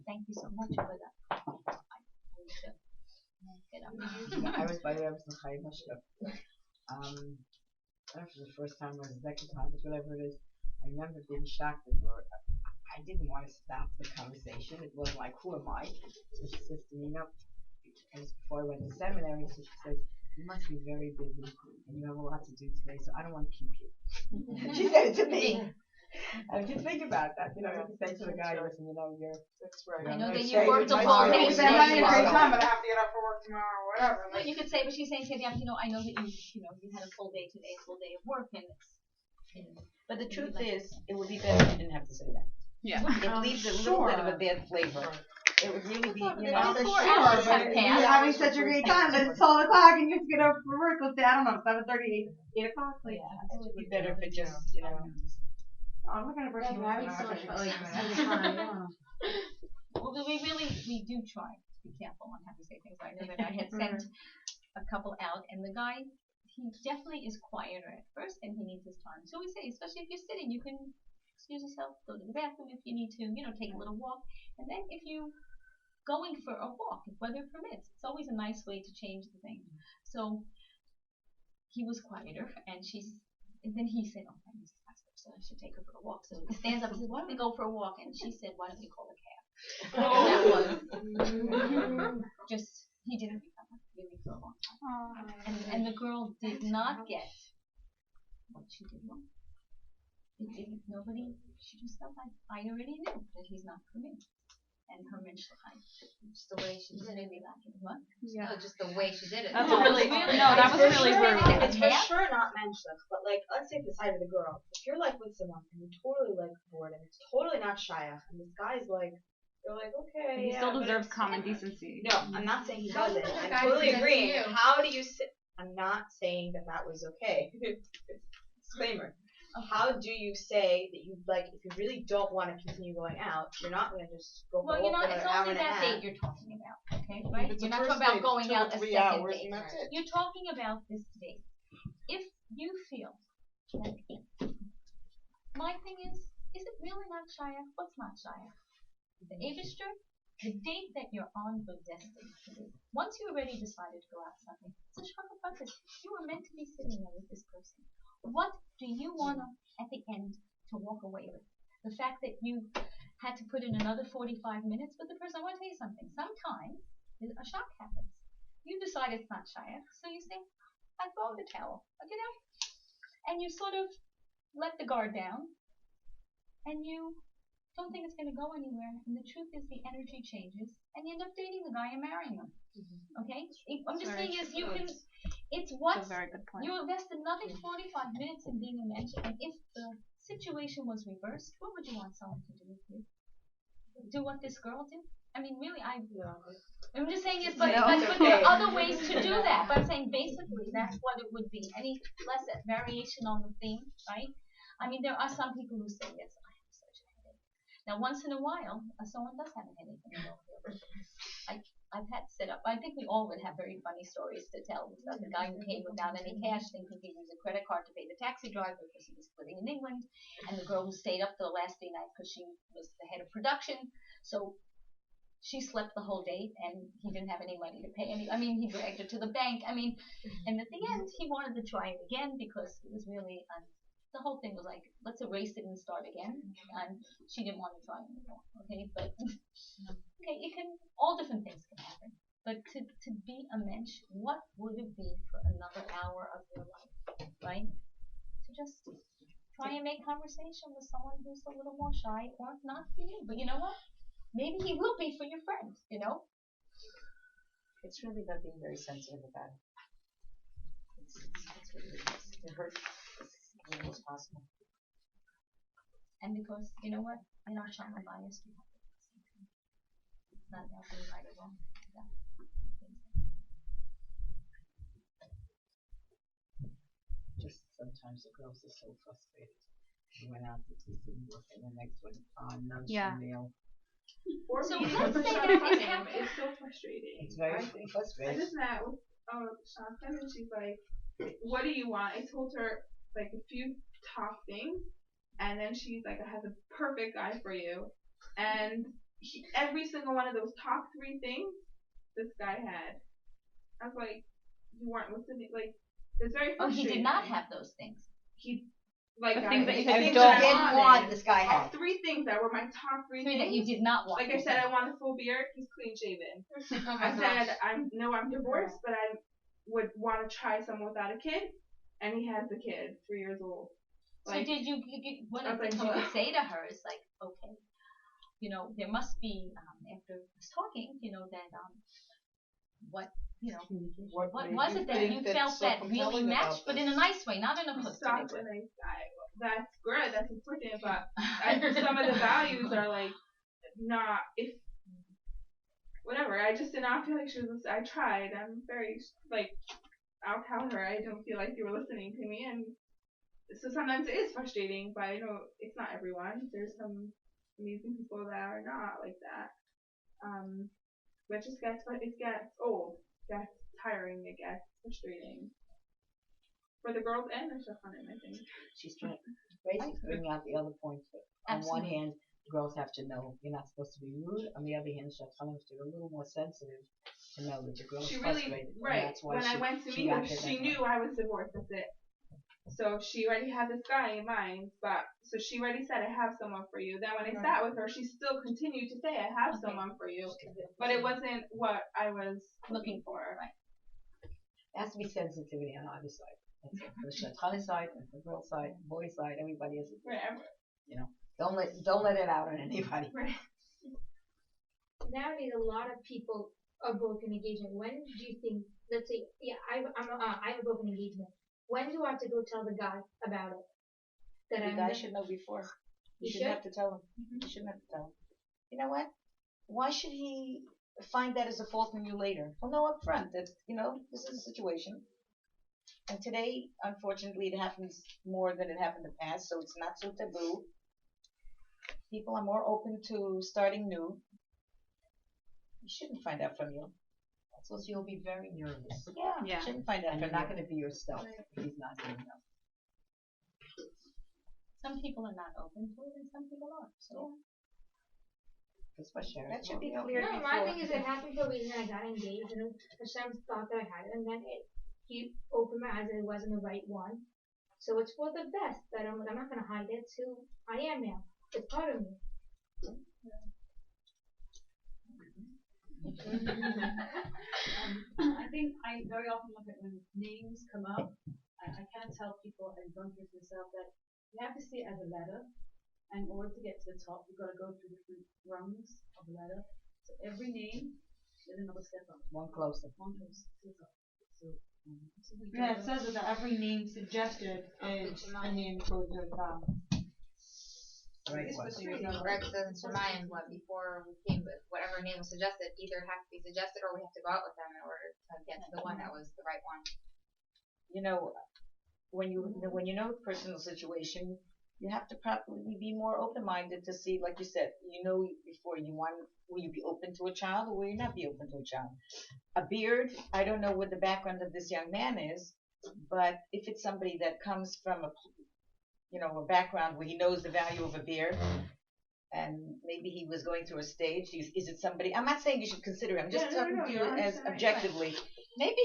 thank you so much for that. I need to get up. I was by the way, I was in Chayimashka. After the first time or the second time, whatever it is, I remember being shocked that I didn't want to stop the conversation. It wasn't like, who am I? So she says to me, it was before I went to seminary, so she says, you must be very busy and you have a lot to do today, so I don't want to keep you. She said it to me. And if you think about that, you can say to the guy, listen, you're. That's right. I know that Say you worked a goodbye. long Like, day. I'm having a great time, but I have to get up for work tomorrow or whatever. But you could say, but she's saying, I know that you had a full day today, a full day of work, and But the truth is, it would be better if you didn't have to say that. Yeah. It leaves a little bit of a bad flavor. It would really be, Well, Sure, 4 hours but have if passed. you're having such a great time, then it's 12 o'clock and you have to get up for work. Let's say, I don't know, 7:30, 8 o'clock. Like, it would be better if it just, I'm looking at Like, having so much fun, like, fun, yeah. Well, we do try to be careful on how to say things. I know that I had sent a couple out, and the guy, he definitely is quieter at first, and he needs his time. So we say, especially if you're sitting, you can excuse yourself, go to the bathroom if you need to, take a little walk. And then if you going for a walk, if weather permits, it's always a nice way to change the thing. So he was quieter, and then he said, oh, I missed the so I should take her for a walk. So he stands up and says, why don't we go for a walk? And she said, why don't we call a cab? And that was just, he didn't become really for a long time. And the girl did not get what she did wrong. She just felt like, I already knew that he's not for me. And her mental height, Just the way she did it. What? Yeah. No, just the way she did it. That's No, really, it's no, that was really rude. It's for sure not mentioned, but like, let's take the side of the girl. If you're like with someone and you're totally like bored and it's totally not shy, and this guy's like, you're like, okay, He still but deserves it's- common decency. No, I'm not saying he doesn't. the I'm guy totally presents agreeing. you. How do you sit? I'm not saying that was okay. Disclaimer. How do you say that you like if you really don't want to continue going out, you're not going to just go for Well, a walk for it's another hour only and a that half. date you're talking about, okay? Right? It's You're a not first talking about date, going 2 out or a 3 second hours, date. and that's it. You're talking about this date. If you feel that my thing is it really not Shia? What's not Shia? The Abishter, the date that you're on was destined to be. Once you already decided to go out something, it's a shaka practice. You were meant to be sitting there with this person. What do you want to, at the end, to walk away with? The fact that you had to put in another 45 minutes with the person. I want to tell you something. Sometimes a shock happens. You decide it's not Shia, so you say, I throw the towel, and you sort of let the guard down, and you don't think it's going to go anywhere. And the truth is, the energy changes, and you end up dating the guy and marrying him. Okay? I'm just saying is it's what That's a very good point. you invested another 45 minutes in being a mensch, and if the situation was reversed, what would you want someone to do with you? Do what this girl did? I mean, really, I'm just saying is, but there are other ways to do that. But I'm saying basically that's what it would be. Any less variation on the theme, right? I mean, there are some people who say, yes, I have such a headache. Now, once in a while, someone does have a headache. And they don't feel it. I've had set up. I think we all would have very funny stories to tell. About the guy who came without any cash, thinking he used a credit card to pay the taxi driver because he was living in England, and the girl who stayed up till the last day night because she was the head of production. So she slept the whole day, and he didn't have any money to pay. I mean, he dragged her to the bank. I mean, and at the end, he wanted to try it again because it was really. The whole thing was like, let's erase it and start again. And she didn't want to try anymore. Okay, but okay, it can all different things can happen. But to be a mensch, what would it be for another hour of your life, right? To just try and make conversation with someone who's a little more shy or not for you. But you know what? Maybe he will be for your friend. You know. It's really about being very sensitive about it. It's really to hurt as little as possible. And because, you know what, in our child bias, we have to do the same thing. It's not about being right or wrong. Yeah. Just sometimes the girls are so frustrated. She went out to do some work and the next one, lunch Yeah. and meal. For So me, let's the say shop that on it's him happening. is so frustrating. It's very I think. I frustrating. just met with Shanta and she's like, what do you want? I told her like a few top things, and then she's like, I have the perfect guy for you. And every single one of those top 3 things, this guy had. I was like, you weren't listening. Like, it's very Oh, frustrating. he did not have those things. He, like, The things that you the said things you that don't I want wanted this guy are had. 3 things that were my top 3 Three things. that you did not want. Like I said, I want a full beard. He's clean shaven. Oh my I said, I'm divorced, but I would want to try someone without a kid, and he has a kid, 3 years old. So Like, did you one of the like, things you hello? could say to her is like, okay, you know, there must be after us talking, you know, that what you know, what made was you it that think you that's felt so that really compelling about matched, but in this? a nice way, not in a hook. Stop with a guy. That's good. That's important. But some of the values are like not if whatever. I just did not feel like she was. I tried. I'm very like I'll tell her I don't feel like you were listening to me, and so sometimes it is frustrating. But I know it's not everyone. There's some amazing people that are not like that. But it just gets old. It gets tiring. It gets frustrating. For the girls and the Shachanim, I think. She's trying to basically bring out the other points. On one hand, girls have to know you're not supposed to be rude. On the other hand, Shachanim have to be a little more sensitive to know that the girl is frustrated. Right. That's why when I went to meet her, she knew I was divorced. That's it. So she already had this guy in mind, but so she already said, I have someone for you. Then when I sat with her, she still continued to say, I have someone for you. But it wasn't what I was looking for. Right. There has to be sensitivity on either side. That's it. For the Shaitanist side, and for the girl side, boy side, everybody has a you know. Don't let it out on anybody. Right. Nowadays, a lot of people are broken engagement. When do you think? Let's say, yeah, I have a broken engagement. When do I have to go tell the guy about it? The guy should know before. You shouldn't have to tell him. You shouldn't have to tell him. You know what? Why should he find that as a fault in you later? Well, know up front that, you know, this is a situation. And today, unfortunately, it happens more than it happened in the past, so it's not so taboo. People are more open to starting new. He shouldn't find out from you. So you'll be very nervous. Yeah. Shouldn't find out And from you're not you. going to be yourself if he's not doing that. Some people are not open to it, and some people are. So that should be clear No, before. my thing is it happened for a reason. I got engaged, and Hashem thought that I had it, and then he opened my eyes that it wasn't the right one. So it's for the best. That I'm not going to hide it. It's who I am now. It's part of me. I think I very often look at when names come up. I can't tell people, and don't do it myself, that you have to see it as a letter. And in order to get to the top, you've got to go through different rungs of the letter. So every name is another step up. One closer. One closer. So, Yeah, it says that every name suggested is a name closer down. Right. Greg says in Shemayim, before we came with whatever name was suggested, either it has to be suggested or we have to go out with them in order to get to the one that was the right one. You know, when you know the personal situation, you have to probably be more open-minded to see, like you said, before will you be open to a child or will you not be open to a child? A beard, I don't know what the background of this young man is, but if it's somebody that comes from a background where he knows the value of a beard, and maybe he was going through a stage. Is it somebody? I'm not saying you should consider him. I'm just talking to you as objectively. Maybe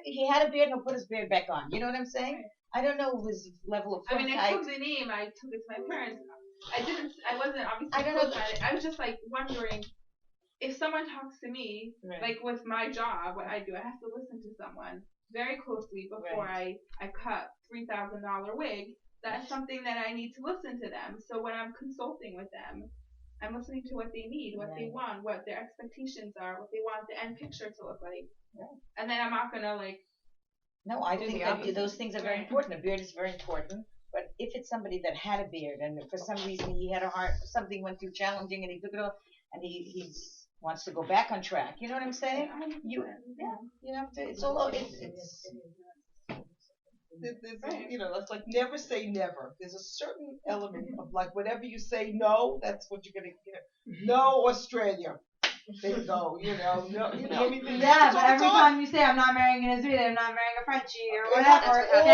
he had a beard. He'll put his beard back on. You know what I'm saying? I don't know his level of. I mean, I took the name. I took it to my parents. I wasn't obviously. I don't know. I was just like wondering if someone talks to me, like with my job, what I do, I have to listen to someone very closely before I cut $3,000 wig. That's something that I need to listen to them. So when I'm consulting with them, I'm listening to what they need, what they want, what their expectations are, what they want the end picture to look like. And then I'm not gonna No, I think that those things are very important. A beard is very important. But if it's somebody that had a beard and for some reason he had something went through challenging and he took it off and he wants to go back on track, you know what I'm saying? You have to. It's all. It's like never say never. There's a certain element of like whenever you say no, that's what you're gonna no Australia. There you go, no, yeah, but every time you say I'm not marrying an Israeli, I'm not marrying a Frenchie or whatever, all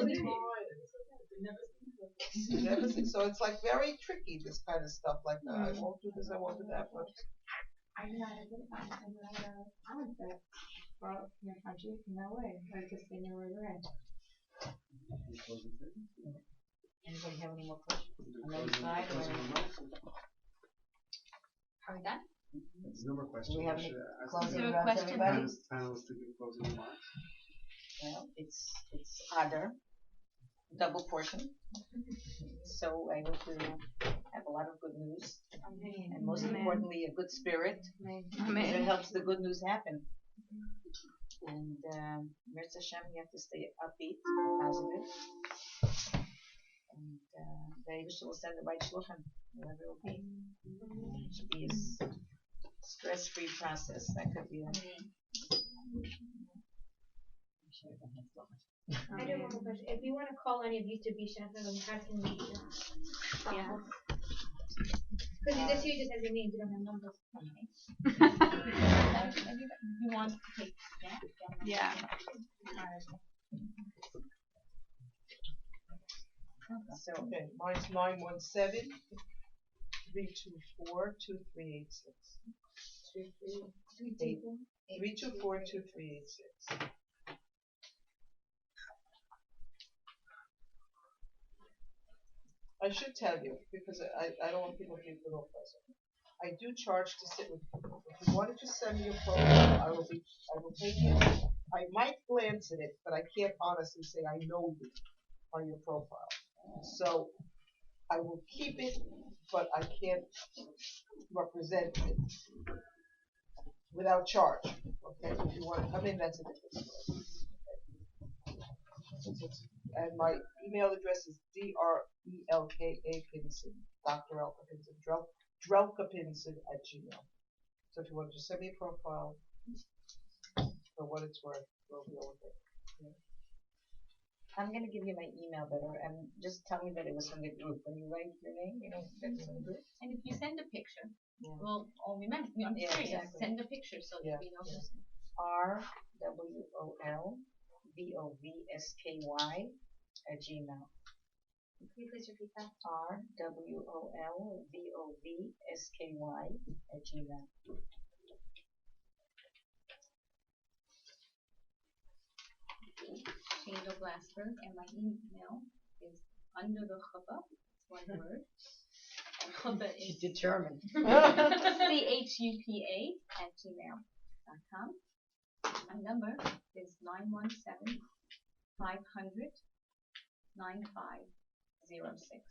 the time. So it's like very tricky, this kind of stuff. Like I won't do this, I won't do that. But I went there. Well, your country, no way. I just say no where you're at. Anybody have any more questions? On the side Are we done? No more questions. Do we have any closing there a remarks, question? everybody? Panelists to give closing remarks. Well, it's Adar, double portion. So I hope to have a lot of good news, and most importantly, a good spirit. It helps the good news happen. And Mirza Hashem, you have to stay upbeat, positive, and the Eibusha will send the right shluchim, whatever it will be. It should be a stress-free process. That could be. I do have a question. If you want to call any of you to be shafim, how can we? Yeah. Because you just have your names, you don't have numbers. You want to take that? Yeah. so okay, mine's 917-324-2386. 324-2386. I should tell you, because I don't want people to be little present. I do charge to sit with people. If you wanted to send me a profile, I will pay you. I might glance at it, but I can't honestly say I know you on your profile. So I will keep it, but I can't represent it without charge. Okay, if you want to come in, that's a different story. And my email address is DRELKA Pinson, Dr. Elka Pinson, Drelka Pinson @gmail. So if you want to just send me a profile, for what it's worth, we'll deal with it. Yeah. I'm going to give you my email better, and just tell me that it was from the group. When you write your name, that's from the group. And if you send a picture, we'll all remember. I'm serious. Exactly. Send a picture so that we know who's. RWOLVOVSKY @gmail. Can you please repeat that? RWOLVOVSKY @gmail. Shada Glassberg, and my email is under the chuppah, one word. And chuppah is determined. CHUPA@gmail.com. My number is 917-500-9506.